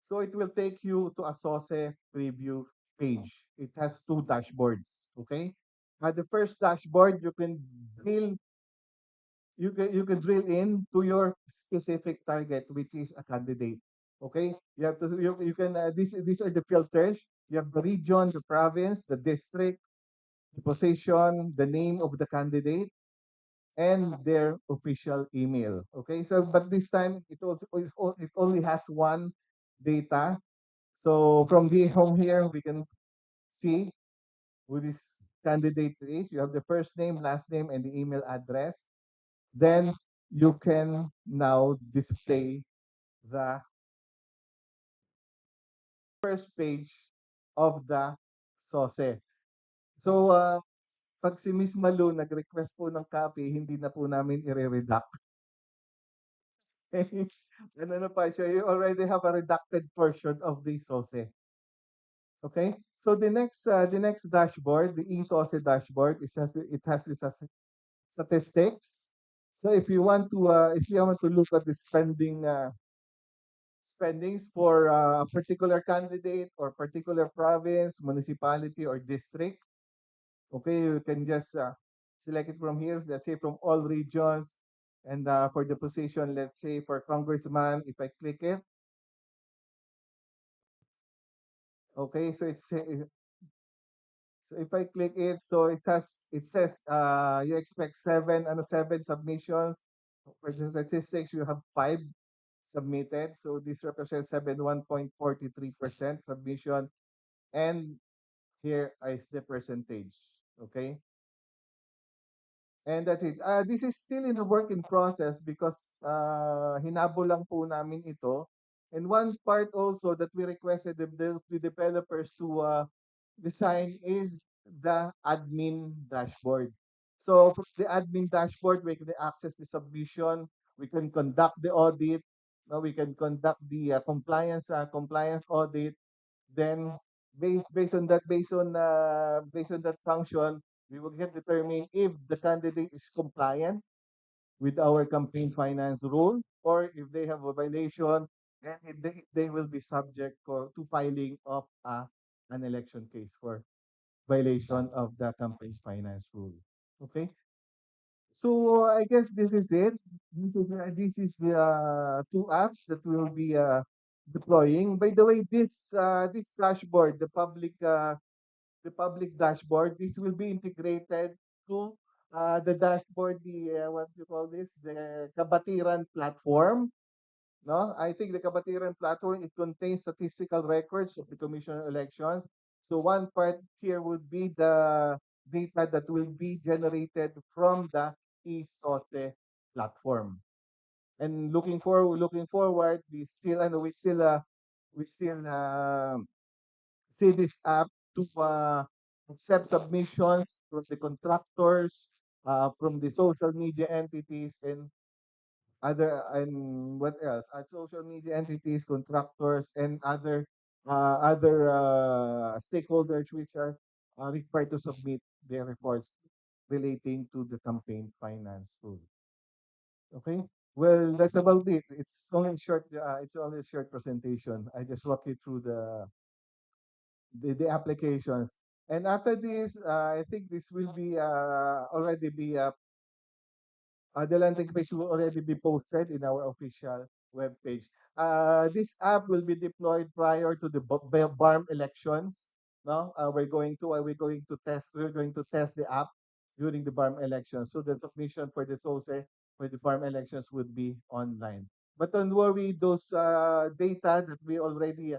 E: So it will take you to a SOSE preview page. It has two dashboards. Okay. The first dashboard you can drill in to your specific target, which is a candidate. Okay. You have to you can these are the filters. You have the region, the province, the district, the position, the name of the candidate, and their official email. Okay. So but this time it only has one data. So from the home here, we can see who this candidate is. You have the first name, last name, and the email address. Then you can now display the first page of the SOSE. So, pag si Miss Malu nag-request po ng copy, hindi na po namin i-redact. Ano na pa siya, you already have a redacted version of the SOSE. Okay? So the next dashboard, the eSOSE dashboard, it has this statistics. So if you want to look at the spendings for a particular candidate or particular province, municipality or district, okay, you can just select it from here. Let's say from all regions, and for the position, let's say for congressman, if I click it, okay, so if I click it, so it says you expect seven submissions. For the statistics, you have five submitted. So this represents 71.43% submission. And here is the percentage. Okay. And that's it. This is still in a work in process because hinabol lang po namin ito. And one part also that we requested the developers to design is the admin dashboard. So from the admin dashboard, we can access the submission, we can conduct the audit, we can conduct the compliance audit. Then based on that function, we will get determine if the candidate is compliant with our campaign finance rule, or if they have a violation, then they will be subject to filing of an election case for violation of the campaign finance rule. Okay. So I guess this is it. This is the two apps that we will be deploying. By the way, this dashboard, the public dashboard, this will be integrated to the dashboard, the what do you call this, the Kabatiran platform. No, I think the Kabatiran platform, it contains statistical records of the Commission on Elections. So one part here would be the data that will be generated from the eSote platform. And looking forward, we still see this app to accept submissions from the contractors, from the social media entities, and other and what else? Social media entities, contractors, and other stakeholders which are required to submit their reports relating to the campaign finance tool. Okay. Well, that's about it. It's only short. It's only a short presentation. I just walk you through the applications. And after this, I think this will be already be the landing page will already be posted in our official web page. This app will be deployed prior to the BARM elections. No, we're going to test the app during the BARM elections. So the submission for the SOSE for the BARM elections would be online. But don't worry, those data that we already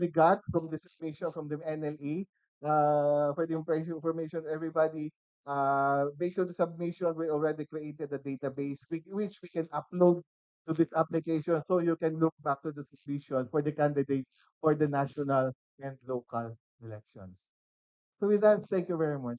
E: got from the submission from the NLE, for the information, everybody, based on the submission, we already created a database which we can upload to this application so you can look back to the submission for the candidates for the national and local elections. So with that, thank you very much.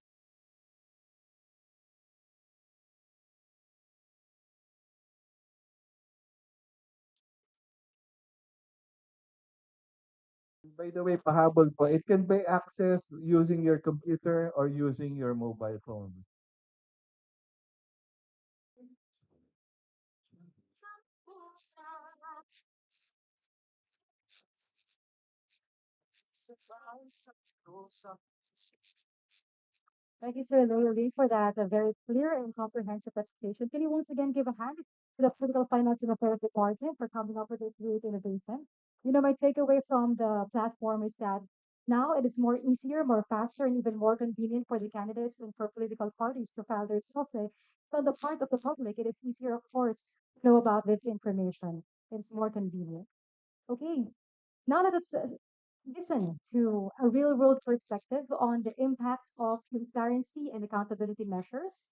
E: By the way, pahabol po, it can be accessed using your computer or using your mobile phone.
A: Thank you, Sir Lee, for that a very clear and comprehensive presentation. Can you once again give a hand to the Political Finance and Affairs Department for coming up with this great innovation? My takeaway from the platform is that now it is more easier, more faster, and even more convenient for the candidates and for political parties to file their self-say. So on the part of the public, it is easier, of course, to know about this information. It's more convenient. Okay, now let us listen to a real world perspective on the impact of transparency and accountability measures,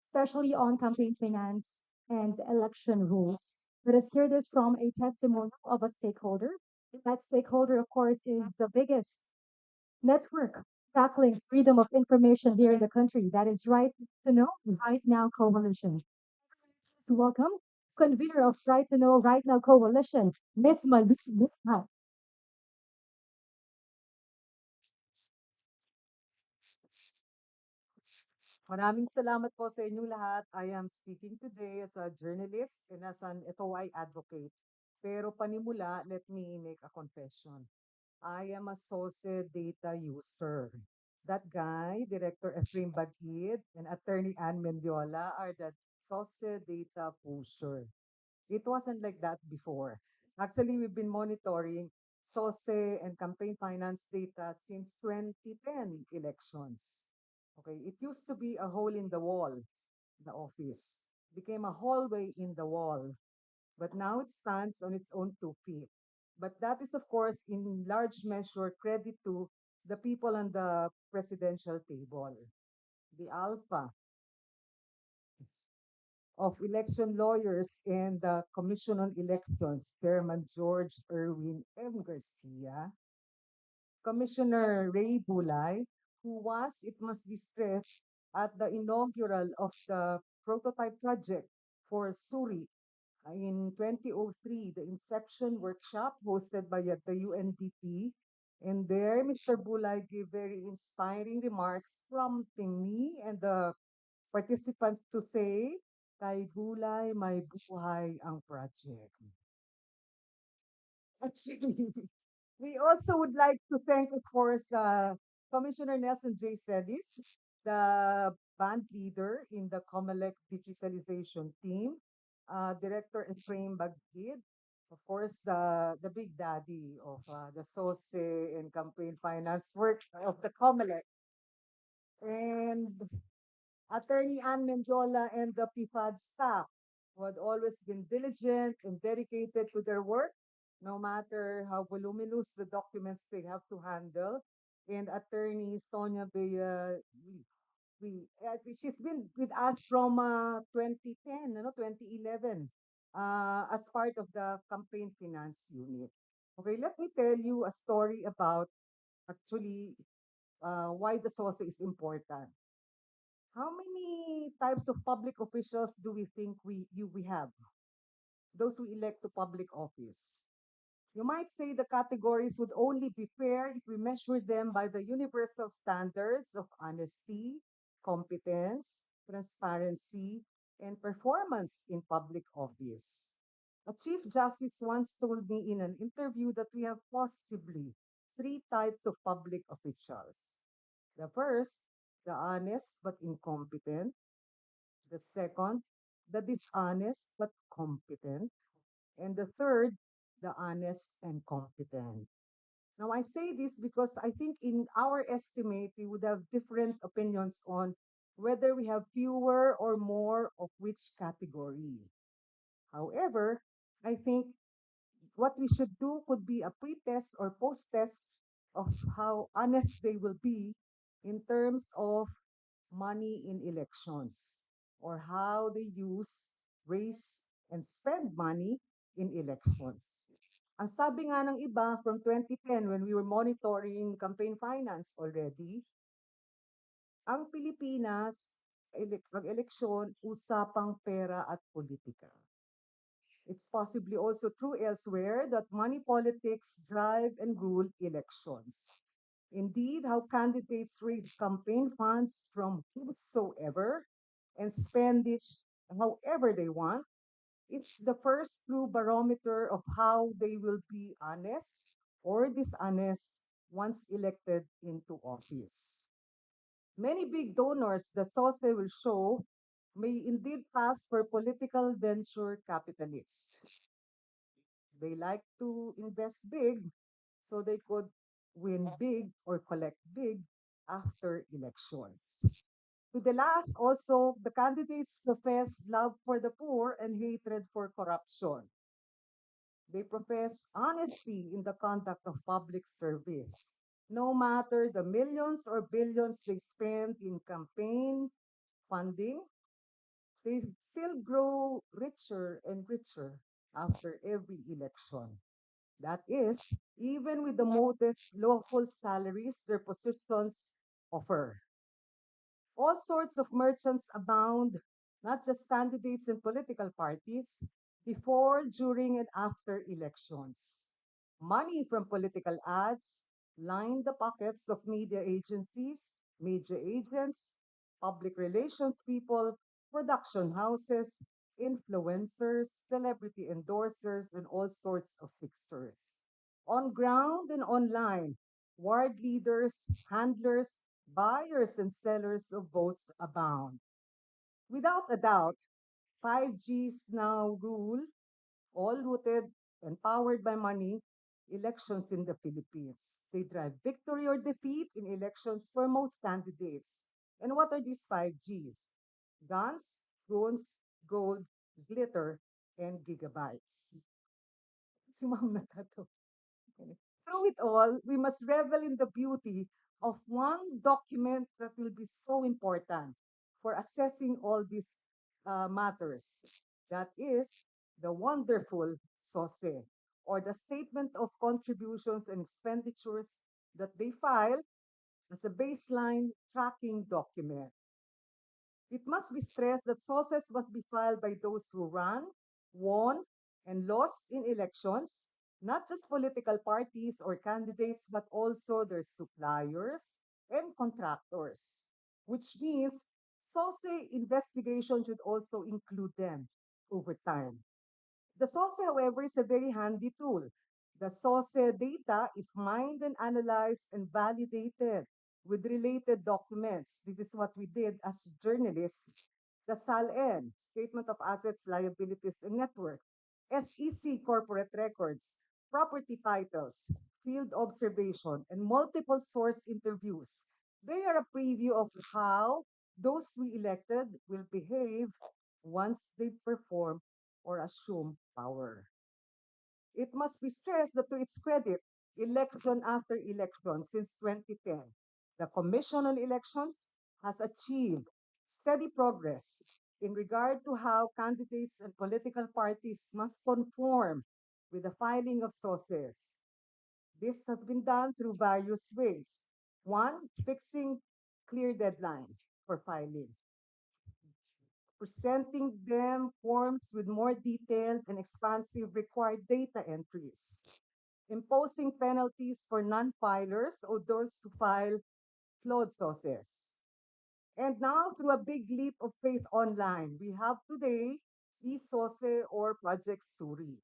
A: especially on campaign finance and election rules. Let us hear this from a testimonial of a stakeholder. That stakeholder, of course, is the biggest network tackling freedom of information here in the country. That is Right to Know, Right Now Coalition. To welcome convener of Right to Know, Right Now Coalition, Miss Malu.
F: Maraming salamat po sa inyong lahat. I am speaking today as a journalist and as an FOI advocate. Pero panimula, let me make a confession. I am a source data user. That guy, Director Efrain Bagid and Attorney Ann Mendiola are the source data pusher. It wasn't like that before. Actually, we've been monitoring SOSE and campaign finance data since 2010 elections. Okay, it used to be a hole in the wall, the office. Became a hallway in the wall, but now it stands on its own 2 feet. But that is, of course, in large measure credit to the people on the presidential table, the alpha of election lawyers and the Commission on Elections, Chairman George Erwin M. Garcia, Commissioner Ray Bulay, who was, it must be stressed, at the inaugural of the prototype project for SURI in 2003, the Inception Workshop hosted by the UNDP. And there, Mr. Bulay gave very inspiring remarks, prompting me and the participants to say, kay gulay may buhay ang project. Actually, we also would like to thank, of course, Commissioner Nelson J. Sedis, the band leader in the Comelec digitalization team, Director Efrain Bagid, of course, the big daddy of the SOSE and campaign finance work of the Comelec, and Attorney Ann Mendiola and the PFAD staff who had always been diligent and dedicated to their work, no matter how voluminous the documents they have to handle. And Attorney Sonia Bea, she's been with us from 2010, 2011, as part of the campaign finance unit. Okay, let me tell you a story about actually why the SOSE is important. How many types of public officials do we think we have? Those who elect to public office. You might say the categories would only be fair if we measure them by the universal standards of honesty, competence, transparency, and performance in public office. A Chief Justice once told me in an interview that we have possibly three types of public officials. The first, the honest but incompetent. The second, the dishonest but competent. And the third, the honest and competent. Now, I say this because I think in our estimate, we would have different opinions on whether we have fewer or more of which category. However, I think what we should do could be a pre-test or post-test of how honest they will be in terms of money in elections or how they use, raise, and spend money in elections. Ang sabi nga ng iba from 2010 when we were monitoring campaign finance already, ang Pilipinas pag-eleksyon, usapang pera at politika. It's possibly also true elsewhere that money politics drive and rule elections. Indeed, how candidates raise campaign funds from whosoever and spend it however they want, it's the first true barometer of how they will be honest or dishonest once elected into office. Many big donors, the SOSE will show, may indeed pass for political venture capitalists. They like to invest big so they could win big or collect big after elections. To the last, also, the candidates profess love for the poor and hatred for corruption. They profess honesty in the conduct of public service. No matter the millions or billions they spend in campaign funding, they still grow richer and richer after every election. That is, even with the modest lawful salaries their positions offer. All sorts of merchants abound, not just candidates and political parties, before, during, and after elections. Money from political ads line the pockets of media agencies, media agents, public relations people, production houses, influencers, celebrity endorsers, and all sorts of fixers. On ground and online, ward leaders, handlers, buyers and sellers of votes abound. Without a doubt, 5Gs now rule, all rooted and powered by money, elections in the Philippines. They drive victory or defeat in elections for most candidates. And what are these 5Gs? Guns, drones, gold, glitter, and gigabytes. Si Ma'am na tato. Through it all, we must revel in the beauty of one document that will be so important for assessing all these matters. That is the wonderful SOSE, or the Statement of Contributions and Expenditures that they file as a baseline tracking document. It must be stressed that sources must be filed by those who ran, won, and lost in elections, not just political parties or candidates, but also their suppliers and contractors, which means SOSE investigation should also include them over time. The SOSE, however, is a very handy tool. The SOSE data is mined and analyzed and validated with related documents. This is what we did as journalists. The SALN, Statement of Assets, Liabilities, and Network. SEC corporate records, property titles, field observation, and multiple source interviews. They are a preview of how those we elected will behave once they perform or assume power. It must be stressed that to its credit, election after election since 2010, the Commission on Elections has achieved steady progress in regard to how candidates and political parties must conform with the filing of sources. This has been done through various ways. One, fixing clear deadlines. for filing, presenting them forms with more detailed and expansive required data entries, imposing penalties for non-filers or those who file flawed sources. And now, through a big leap of faith online, we have today eSOSE or Project SURI.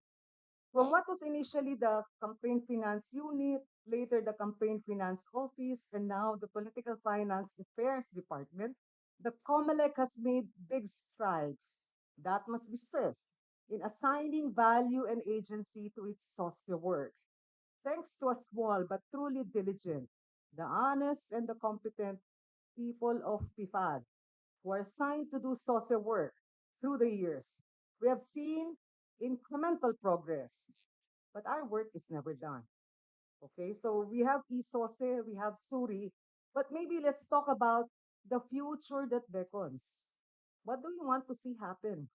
F: From what was initially the Campaign Finance Unit, later the Campaign Finance Office, and now the Political Finance Affairs Department, the Comelec has made big strides, that must be stressed, in assigning value and agency to its social work. Thanks to a small but truly diligent, the honest and the competent people of PIFAD who are assigned to do social work through the years. We have seen incremental progress, but our work is never done. Okay, so we have ISOSE, we have SURI, but maybe let's talk about the future that beckons. What do we want to see happen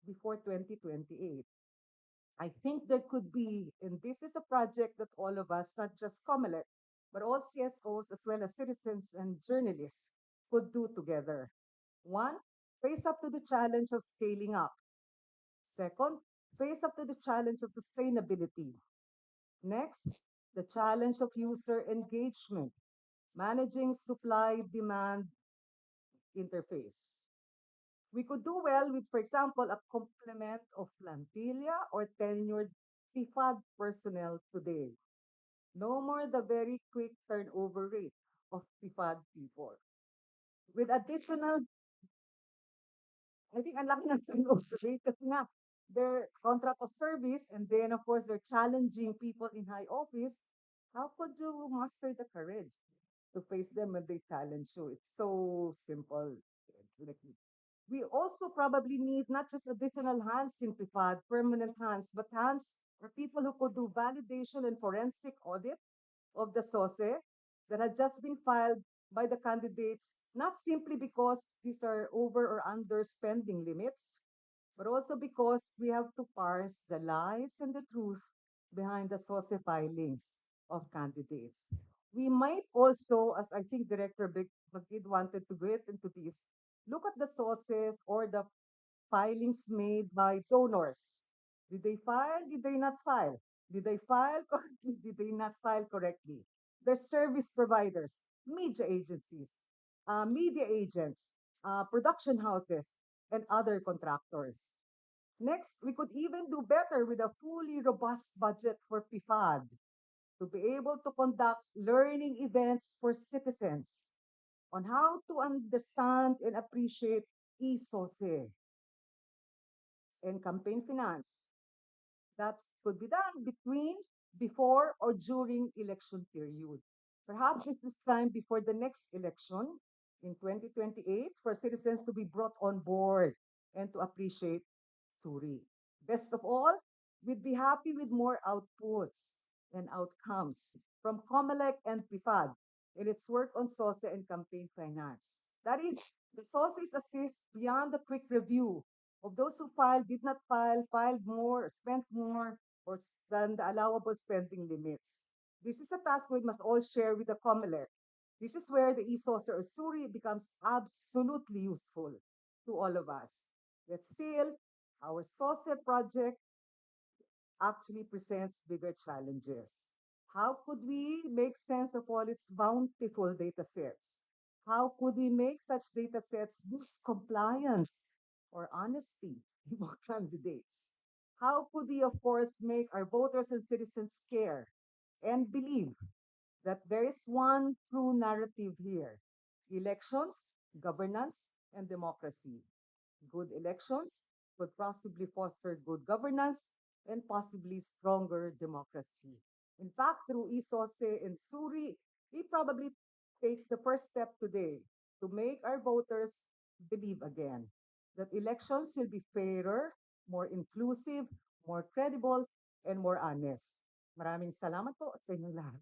F: before 2028? I think there could be, and this is a project that all of us, not just Comelec, but all CSOs as well as citizens and journalists could do together. One, face up to the challenge of scaling up. Second, face up to the challenge of sustainability. Next, the challenge of user engagement, managing supply demand interface. We could do well with, for example, a complement of plantilla or tenured FIFAD personnel today. No more the very quick turnover rate of FIFAD people. With additional, I think ang laki ng turnover rate kasi nga, their contract of service and then of course they're challenging people in high office. How could you muster the courage to face them when they challenge you? It's so simple. Like, we also probably need not just additional hands in PIFAD, permanent hands, but hands or people who could do validation and forensic audit of the SOSE that had just been filed by the candidates, not simply because these are over or under spending limits, but also because we have to parse the lies and the truth behind the SOSE filings of candidates. We might also, as I think Director Bagid wanted to get into this, look at the sources or the filings made by donors. Did they file? Did they not file? Did they file correctly? Did they not file correctly? Their service providers, media agencies, media agents, production houses, and other contractors. Next, we could even do better with a fully robust budget for PIFAD to be able to conduct learning events for citizens on how to understand and appreciate e-SOSE and campaign finance that could be done between, before, or during election period. Perhaps it is time before the next election in 2028 for citizens to be brought on board and to appreciate Suri. Best of all, we'd be happy with more outputs and outcomes from Comelec and PIFAD in its work on SOSE and campaign finance. That is, the SOSEs assist beyond the quick review of those who filed, did not file, filed more, spent more, or than the allowable spending limits. This is a task we must all share with the Comelec. This is where the e-SOSE or SURI becomes absolutely useful to all of us. Yet still, our SOSE project actually presents bigger challenges. How could we make sense of all its bountiful data sets? How could we make such data sets boost compliance or honesty among candidates? How could we, of course, make our voters and citizens care and believe that there is one true narrative here: elections, governance, and democracy? Good elections could possibly foster good governance and possibly stronger democracy. In fact, through ISOSE and SURI, we probably take the first step today to make our voters believe again that elections will be fairer, more inclusive, more credible, and more honest. Maraming salamat po sa inyong lahat.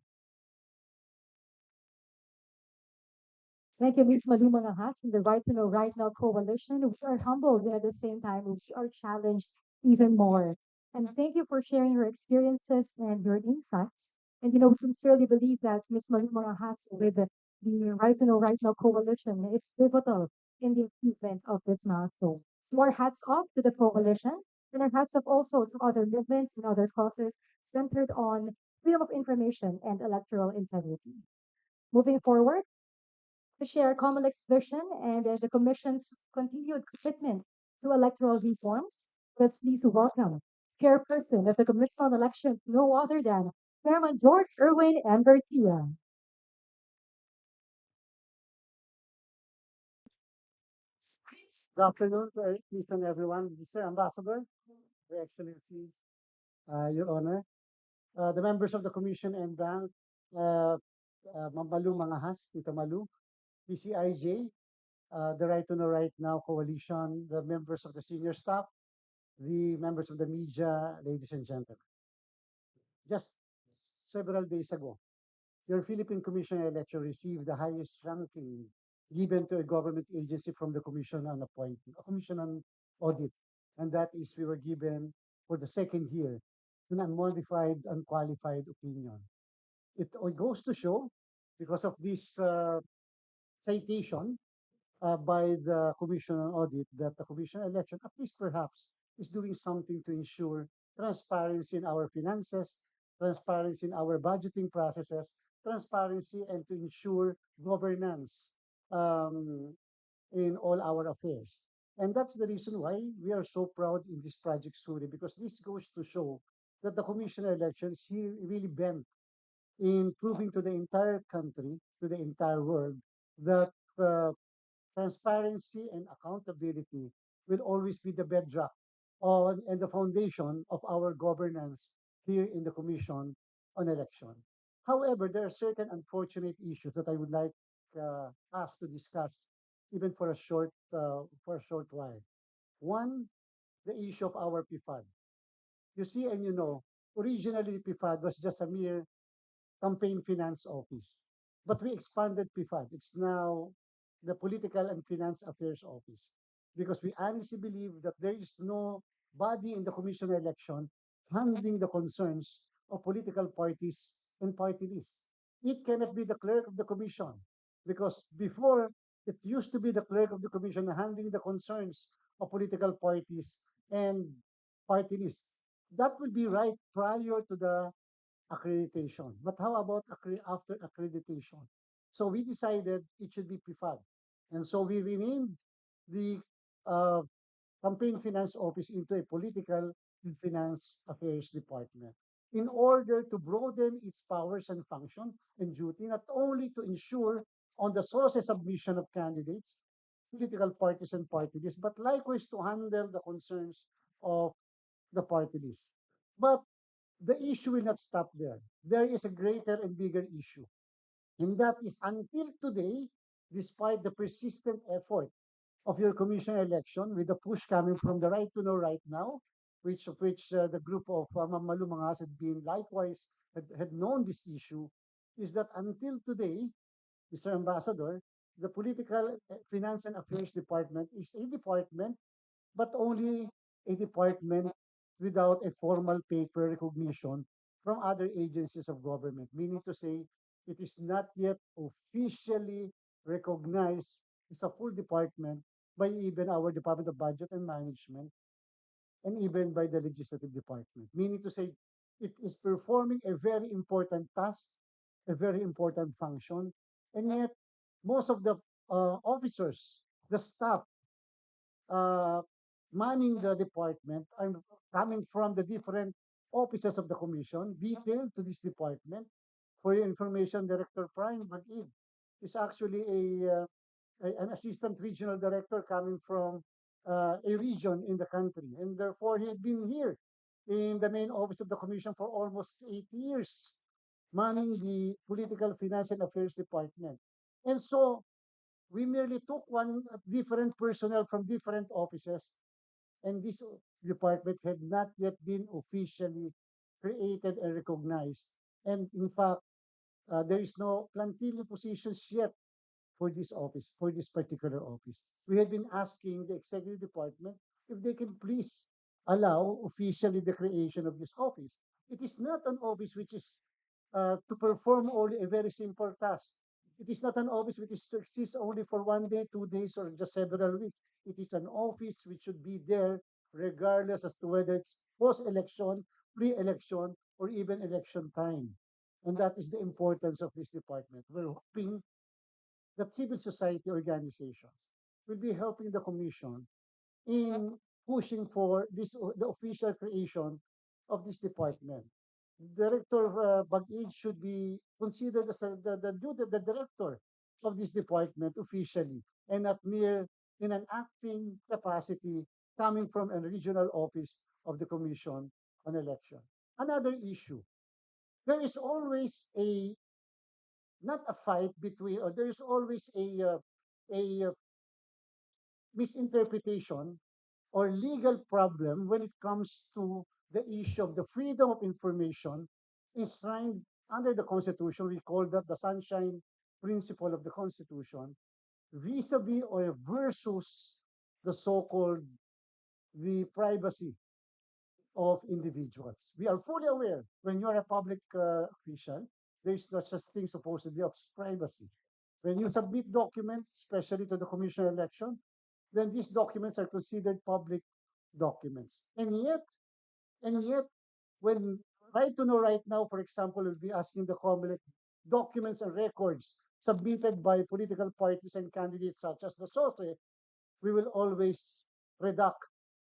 A: Thank you, Ms. Maluma Nahas from the Right to Know Right Now Coalition. We are humbled, and at the same time, we are challenged even more. And thank you for sharing your experiences and your insights. And we sincerely believe that Ms. Maluma Nahas, with the the Right to Know Right Now coalition is pivotal in the achievement of this milestone. So our hats off to the coalition, and our hats off also to other movements and other causes centered on freedom of information and electoral integrity. Moving forward, to share Comelec's vision and the Commission's continued commitment to electoral reforms, let's please welcome Chairperson of the Commission on Elections, no other than Chairman George Erwin M. Garcia.
G: Good afternoon to each and everyone. Mr. Ambassador, Your Excellency, Your Honor, the members of the Commission and Bank, uh, Ma'am Malu Mangahas, Tita Malu, PCIJ, the Right to Know Right Now Coalition, the members of the senior staff, the members of the media, ladies and gentlemen. Just several days ago, your Philippine Commission on Election received the highest ranking given to a government agency from the Commission on Appointment, Commission on Audit, and that is we were given for the second year an unmodified, unqualified opinion. It goes to show, because of this citation by the Commission on Audit, that the Commission on Election, at least perhaps, is doing something to ensure transparency in our finances, transparency in our budgeting processes, transparency, and to ensure governance um, in all our affairs. And that's the reason why we are so proud in this Project SURI, because this goes to show that the Commission on Elections here really bent in proving to the entire country, to the entire world, that transparency and accountability will always be the bedrock on and the foundation of our governance here in the Commission on Election. However, there are certain unfortunate issues that I would like us to discuss, even for a short while. One, the issue of our PFAD. You see and you know, originally PFAD was just a mere campaign finance office. But we expanded PFAD. It's now the Political and Finance Affairs Office because we honestly believe that there is no body in the commission election handling the concerns of political parties and party lists. It cannot be the clerk of the commission because before it used to be the clerk of the commission handling the concerns of political parties and party lists. That will be right prior to the accreditation. But how about after accreditation? So we decided it should be PFAD. And so we renamed the uh, Campaign Finance Office into a Political and Finance Affairs Department in order to broaden its powers and function and duty, not only to ensure on the sources submission of candidates, political parties and party lists, but likewise to handle the concerns of the party list. But the issue will not stop there. There is a greater and bigger issue. And that is until today, despite the persistent effort of your commission election, with the push coming from the Right to Know Right Now, which the group of Mamalu Mangas had been likewise had known this issue, is that until today, Mr. Ambassador, the Political Finance and Affairs Department is a department but only a department without a formal paper recognition from other agencies of government, meaning to say it is not yet officially recognized as a full department by even our Department of Budget and Management and even by the Legislative Department, meaning to say it is performing a very important task, a very important function, and yet most of the officers, the staff uh, manning the department are coming from the different offices of the commission, detailed to this department. For your information, Director Prime Mag-ib is actually an assistant regional director coming from a region in the country. And therefore, he had been here in the main office of the commission for almost 8 years, manning the Political Finance and Affairs Department. And so we merely took one different personnel from different offices, and this department had not yet been officially created and recognized. And in fact, there is no plantilla positions yet for this office, for this particular office. We had been asking the executive department if they can please allow officially the creation of this office. It is not an office which is to perform only a very simple task. It is not an office which is to exist only for 1 day, 2 days, or just several weeks. It is an office which should be there regardless as to whether it's post-election, pre-election, or even election time. And that is the importance of this department. We're hoping that civil society organizations will be helping the commission in pushing for the official creation of this department. Director Bagid should be considered as the director of this department officially and not mere in an acting capacity coming from a regional office of the Commission on Election. Another issue, there is always a not a fight between, or there is always a misinterpretation or legal problem when it comes to the issue of the freedom of information enshrined under the Constitution. We call that the sunshine principle of the Constitution, vis-a-vis or versus the so-called the privacy of individuals. We are fully aware when you're a public official, there is no such thing supposedly of privacy. When you submit documents, especially to the Commission on Election, then these documents are considered public documents. And yet, when Right to Know right now, for example, will be asking the Comelec documents and records submitted by political parties and candidates such as the SOSE, we will always redact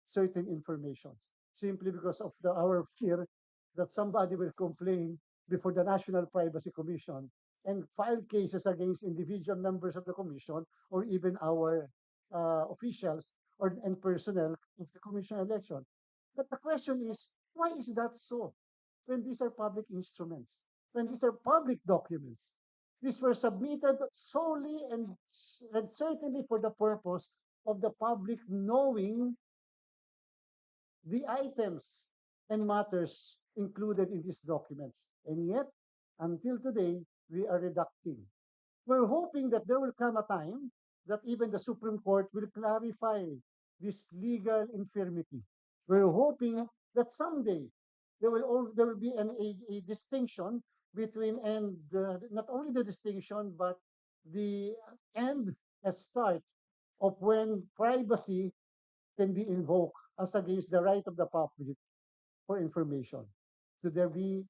G: certain information simply because of our fear that somebody will complain before the National Privacy Commission and file cases against individual members of the commission or even our officials and personnel of the commission election. But the question is, why is that so? When these are public instruments, when these are public documents, these were submitted solely and certainly for the purpose of the public knowing the items and matters included in these documents. And yet, until today, we are reducting. We're hoping that there will come a time that even the Supreme Court will clarify this legal infirmity. We're hoping that someday there will be a distinction between and not only the distinction but the end and start of when privacy can be invoked as against the right of the public for information. Should there be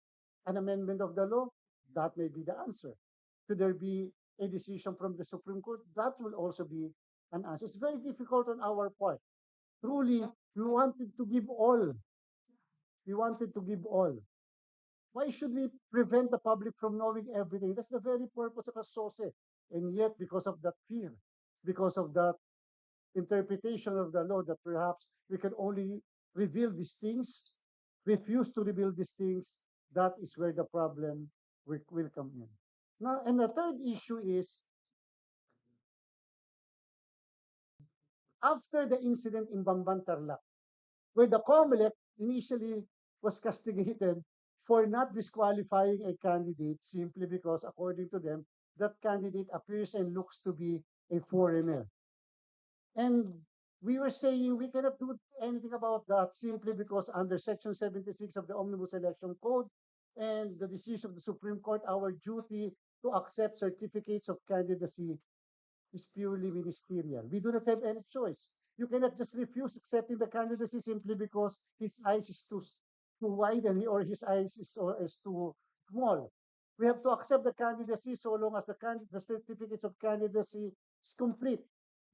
G: an amendment of the law? That may be the answer. Should there be a decision from the Supreme Court? That will also be an answer. It's very difficult on our part. Truly, we wanted to give all. We wanted to give all. Why should we prevent the public from knowing everything? That's the very purpose of a SOSE. And yet, because of that fear, because of that interpretation of the law that perhaps we can only reveal these things, refuse to reveal these things, that is where the problem will come in. Now, and the third issue is after the incident in Bamban Tarlac, where the COMELEC initially was castigated for not disqualifying a candidate simply because, according to them, that candidate appears and looks to be a foreigner. And we were saying we cannot do anything about that simply because under Section 76 of the Omnibus Election Code and the decision of the Supreme Court, our duty to accept certificates of candidacy is purely ministerial. We do not have any choice. You cannot just refuse accepting the candidacy simply because his eyes is too wide and or his eyes is too small. We have to accept the candidacy so long as the certificates of candidacy is complete,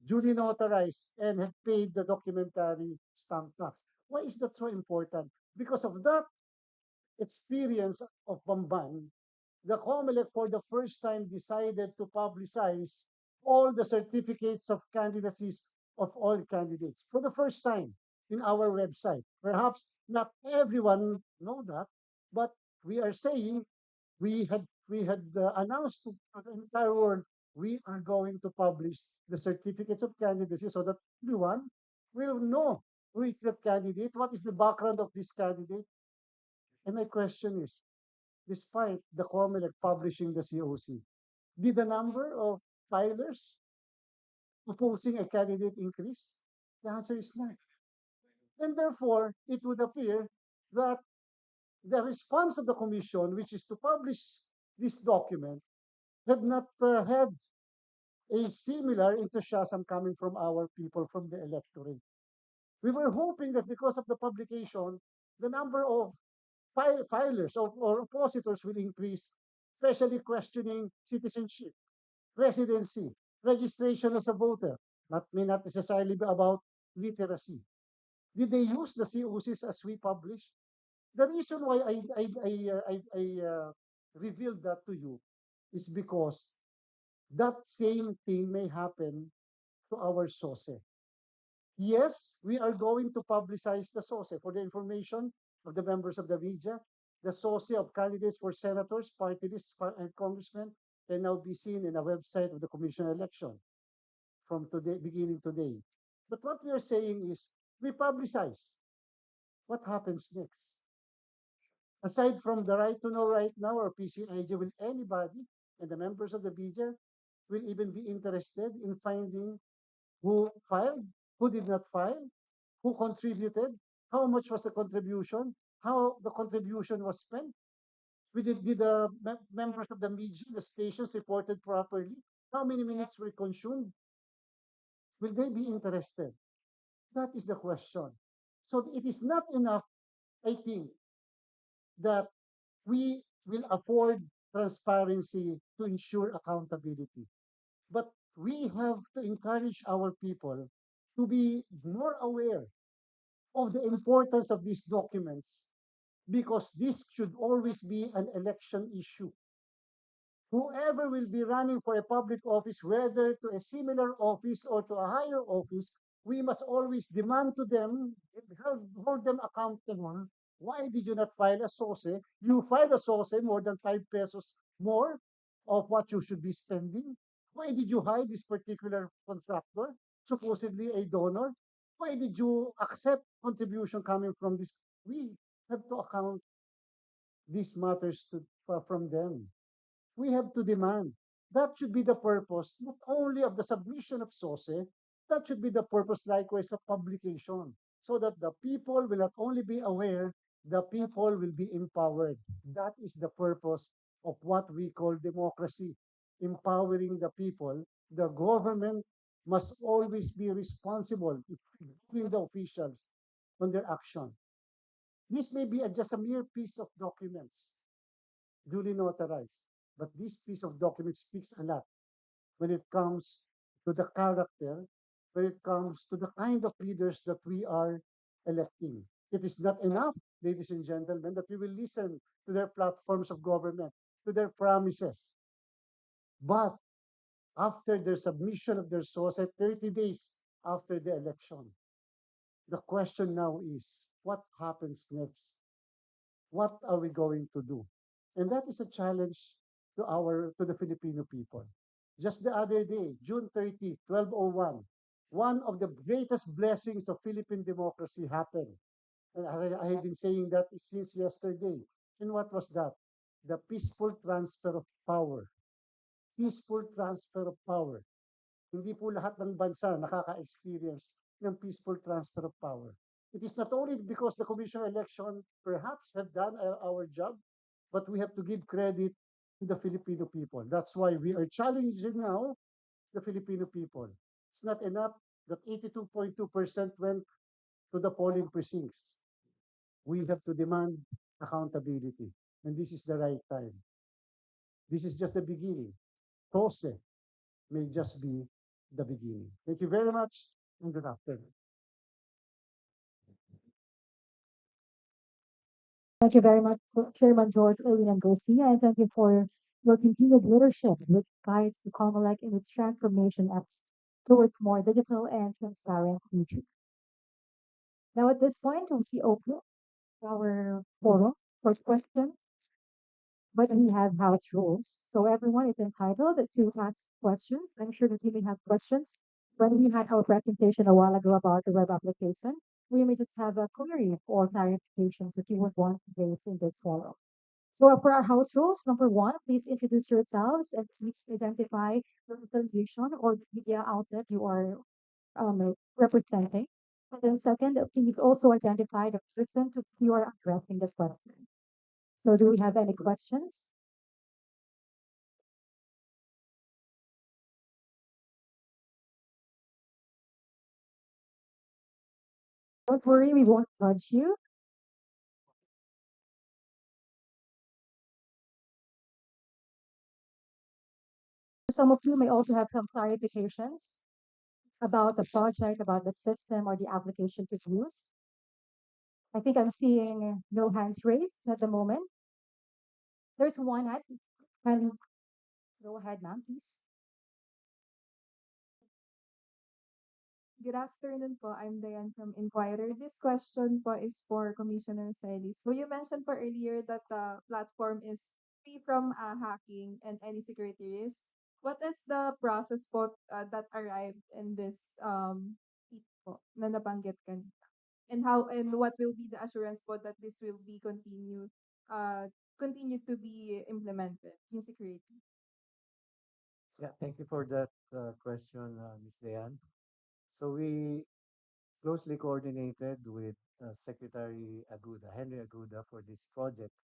G: duly notarized, and have paid the documentary stamp tax. Why is that so important? Because of that experience of Bamban, the COMELEC for the first time decided to publicize all the certificates of candidacies of all candidates for the first time in our website. Perhaps not everyone know that, but we are saying we had announced to the entire world we are going to publish the certificates of candidacy so that everyone will know who is the candidate, what is the background of this candidate. And my question is, despite the COMELEC publishing the COC, did the number of filers opposing a candidate increase? The answer is not. And therefore, it would appear that the response of the commission, which is to publish this document, had not had a similar enthusiasm coming from our people, from the electorate. We were hoping that because of the publication, the number of filers or oppositors will increase, especially questioning citizenship, residency, registration as a voter. That may not necessarily be about literacy. Did they use the COCs as we publish? The reason why I revealed that to you is because that same thing may happen to our SOSE. Yes, we are going to publicize the SOSE for the information of the members of the media. The SOSE of candidates for senators, party lists, and congressmen can now be seen in a website of the Commission on Election from today, beginning today. But what we are saying is we publicize. What happens next? Aside from the right to know right now or PCIJ, will anybody and the members of the media will even be interested in finding who filed, who did not file, who contributed, how much was the contribution, how the contribution was spent, did the members of the media, the stations reported properly, how many minutes were consumed, will they be interested? That is the question. So it is not enough, I think, that we will afford transparency to ensure accountability. But we have to encourage our people to be more aware of the importance of these documents because this should always be an election issue. Whoever will be running for a public office, whether to a similar office or to a higher office, we must always demand to them, hold them accountable. Why did you not file a SOSE? You filed a SOSE more than 5 pesos more of what you should be spending. Why did you hire this particular contractor, supposedly a donor? Why did you accept contribution coming from this? We have to account these matters from them. We have to demand. That should be the purpose, not only of the submission of SOSE, that should be the purpose likewise of publication, so that the people will not only be aware, the people will be empowered. That is the purpose of what we call democracy, empowering the people. The government must always be responsible, including the officials, on their action. This may be just a mere piece of documents, duly notarized. But this piece of document speaks a lot when it comes to the character, when it comes to the kind of leaders that we are electing. It is not enough, ladies and gentlemen, that we will listen to their platforms of government, to their promises. But after their submission of their source at 30 days after the election, the question now is what happens next? What are we going to do? And that is a challenge to the Filipino people. Just the other day, June 30, 1201, one of the greatest blessings of Philippine democracy happened. And I have been saying that since yesterday. And what was that? The peaceful transfer of power. Peaceful transfer of power. Hindi po lahat ng bansa nakaka-experience ng peaceful transfer of power. It is not only because the commission election perhaps have done our job, but we have to give credit to the Filipino people. That's why we are challenging now the Filipino people. It's not enough that 82.2% went to the polling precincts. We have to demand accountability. And this is the right time. This is just the beginning. TOSE may just be the beginning. Thank you very much and good afternoon.
A: Thank you very much, Chairman George Elian Garcia, and thank you for your continued leadership, which guides the Comelec in its transformation efforts towards more digital and transparent future. Now, at this point, we open our forum for questions, but we have house rules. So everyone is entitled to ask questions. I'm sure that you may have questions. When we had our presentation a while ago about the web application, we may just have a query or clarification that you would want to raise in this forum. So for our house rules, number one, please introduce yourselves and please identify the organization or the media outlet you are representing. And then second, please also identify the person to whom you are addressing this question. So do we have any questions? Don't worry, we won't judge you. Some of you may also have some clarifications about the project, about the system or the application to use. I think I'm seeing no hands raised at the moment. There's one hand. Kindly go ahead, ma'am, please.
H: Good afternoon po. I'm Diane from Inquirer. This question po is for Commissioner Celis. So you mentioned po earlier that the platform is free from hacking and any security risk. What is the process po that arrived in this feat po na nabanggit kan? And how and what will be the assurance po that this will be continue to be implemented in security?
B: Yeah, thank you for that question, Ms. Leanne. So we closely coordinated with Secretary Aguda, Henry Aguda, for this project.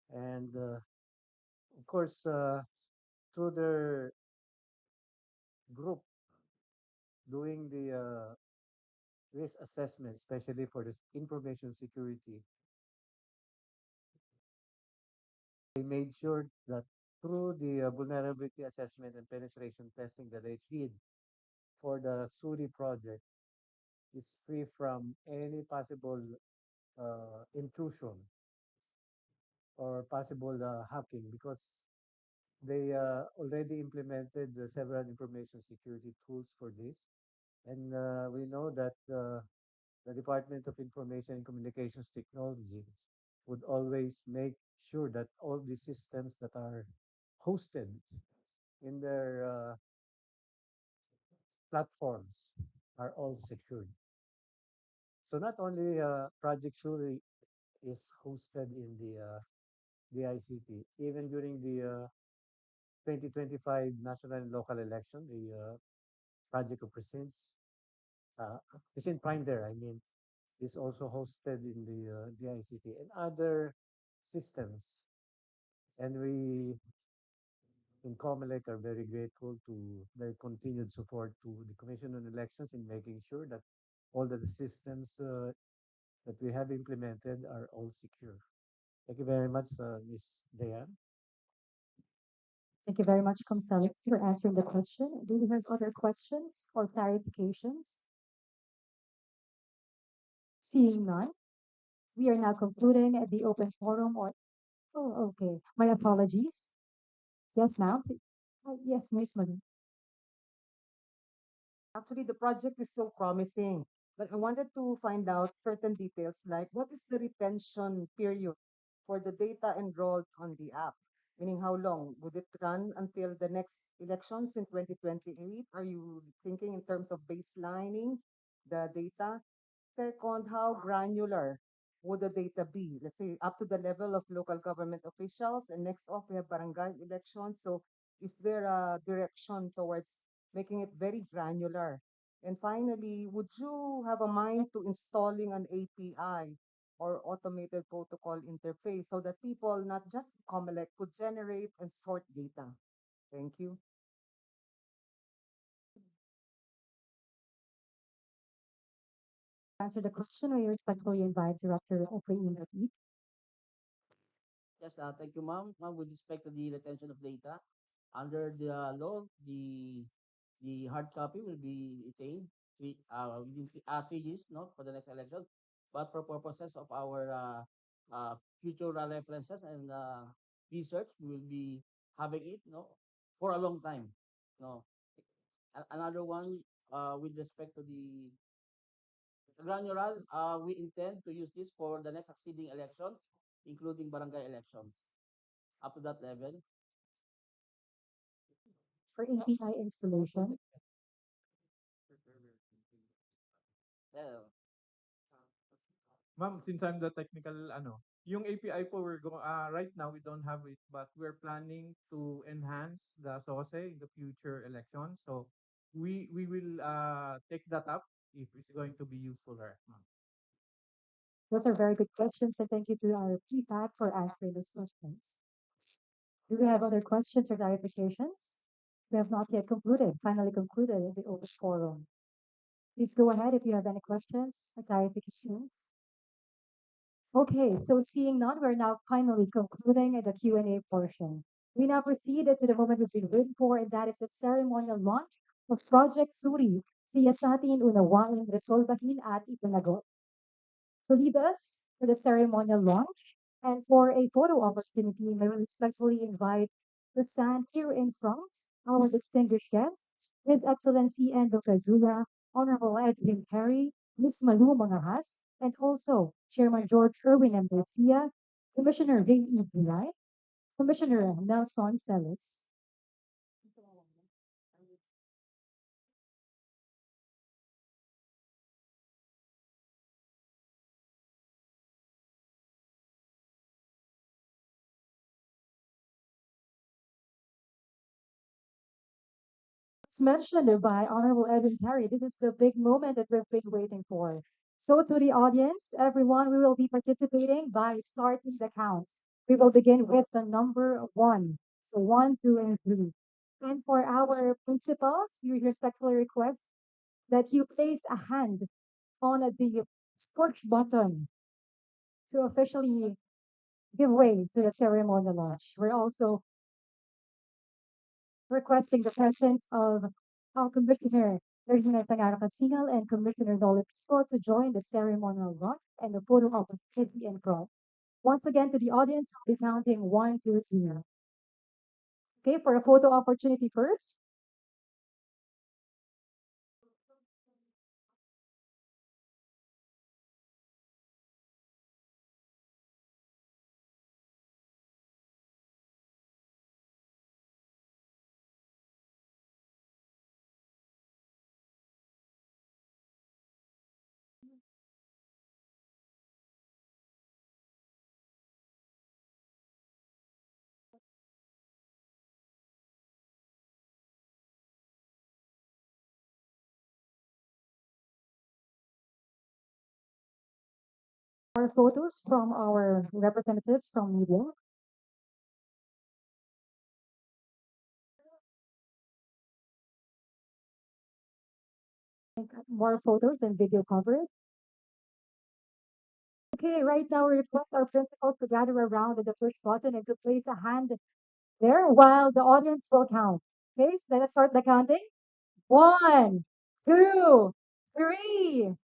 B: And of course, through their group doing the risk assessment, especially for this information security, they made sure that through the vulnerability assessment and penetration testing that they did for the SURI project, is free from any possible intrusion or possible hacking because they already implemented several information security tools for this. And we know that the Department of Information and Communications Technology would always make sure that all the systems that are hosted in their platforms are all secured. So not only Project Suri is hosted in the ICT, even during the 2025 national and local election, the Project of Precincts, Precinct Prime there, I mean, is also hosted in the ICT and other systems. And we in Comelec are very grateful to their continued support to the Commission on Elections in making sure that all the systems that we have implemented are all secure. Thank you very much, Ms. Dayan.
A: Thank you very much, Comsalex, for answering the question. Do we have other questions or clarifications? Seeing none, we are now concluding the open forum or, oh, okay. My apologies. Yes, ma'am. Yes, Miss Manu.
F: Actually, the project is so promising, but I wanted to find out certain details like what is the retention period for the data enrolled on the app? Meaning how long? Would it run until the next elections in 2028? Are you thinking in terms of baselining the data? Second, how granular would the data be? Let's say up to the level of local government officials, and next off we have barangay elections. So is there a direction towards making it very granular? And finally, would you have a mind to installing an API or automated protocol interface so that people, not just Comelec, could generate and sort data? Thank you.
A: Answer the question. We respectfully invite Director Operating Repeat.
I: Yes, thank you, ma'am. Ma'am, with respect to the retention of data, under the law, the hard copy will be retained within 3 years, no, for the next election. But for purposes of our future references and research, we will be having it, no, for a long time. No, another one with respect to the granular, we intend to use this for the next succeeding elections, including barangay elections up to that level.
A: For API installation,
I: Yeah.
J: Ma'am, since I'm the technical, yung API po, right now we don't have it, but we're planning to enhance the SOSE in the future elections. So we will take that up if it's going to be useful there, ma'am.
A: those are very good questions, and thank you to our PFAC for answering those questions. Do we have other questions or clarifications? We have not yet concluded, finally concluded the open forum. Please go ahead if you have any questions or clarifications. Okay, so seeing none, we're now finally concluding the Q&A portion. We now proceed to the moment we've been waiting for, and that is the ceremonial launch of Project SURI. Siya sa atin unawain, resolbahin at ipanagot. To lead us to the ceremonial launch and for a photo opportunity, I will respectfully invite to stand here in front our distinguished guests, His Excellency Endo Kazula, Honorable Edwin Perry, Ms. Malu Mangahas, and also Chairman George Erwin M. Garcia, Commissioner Ving E. Gulay, Commissioner Nelson Celis. It's mentioned by Honorable Edwin Perry, this is the big moment that we've been waiting for. So to the audience, everyone, we will be participating by starting the counts. We will begin with the number one. So one, two, and three. And for our principals, we respectfully request that you place a hand on the push button to officially give way to the ceremonial launch. We're also requesting the presence of our Commissioner Regina Tagara Casingal and Commissioner Dolly Pisco to join the ceremonial launch and the photo opportunity in front. Once again, to the audience, we'll be counting one, two, three. Okay, for a photo opportunity first. Our photos from our representatives from media. More photos and video coverage. Okay, right now we request our principals to gather around at the push button and to place a hand there while the audience will count. Okay, so let's start the counting. One, two, three.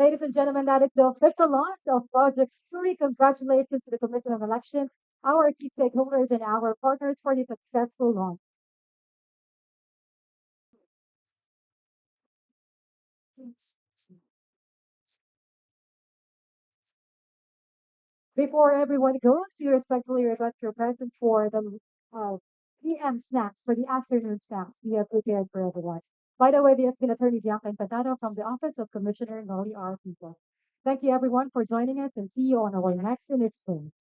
A: Ladies and gentlemen, that is the official launch of Project SURI. Congratulations to the Commission on Elections, our key stakeholders, and our partners for the successful launch. Before everyone goes, we respectfully request your presence for the uh, PM snacks, for the afternoon snacks we have prepared for everyone. By the way, this has been Attorney Bianca Infantado from the Office of Commissioner Noli R. People. Thank you everyone for joining us and see you on our next edition.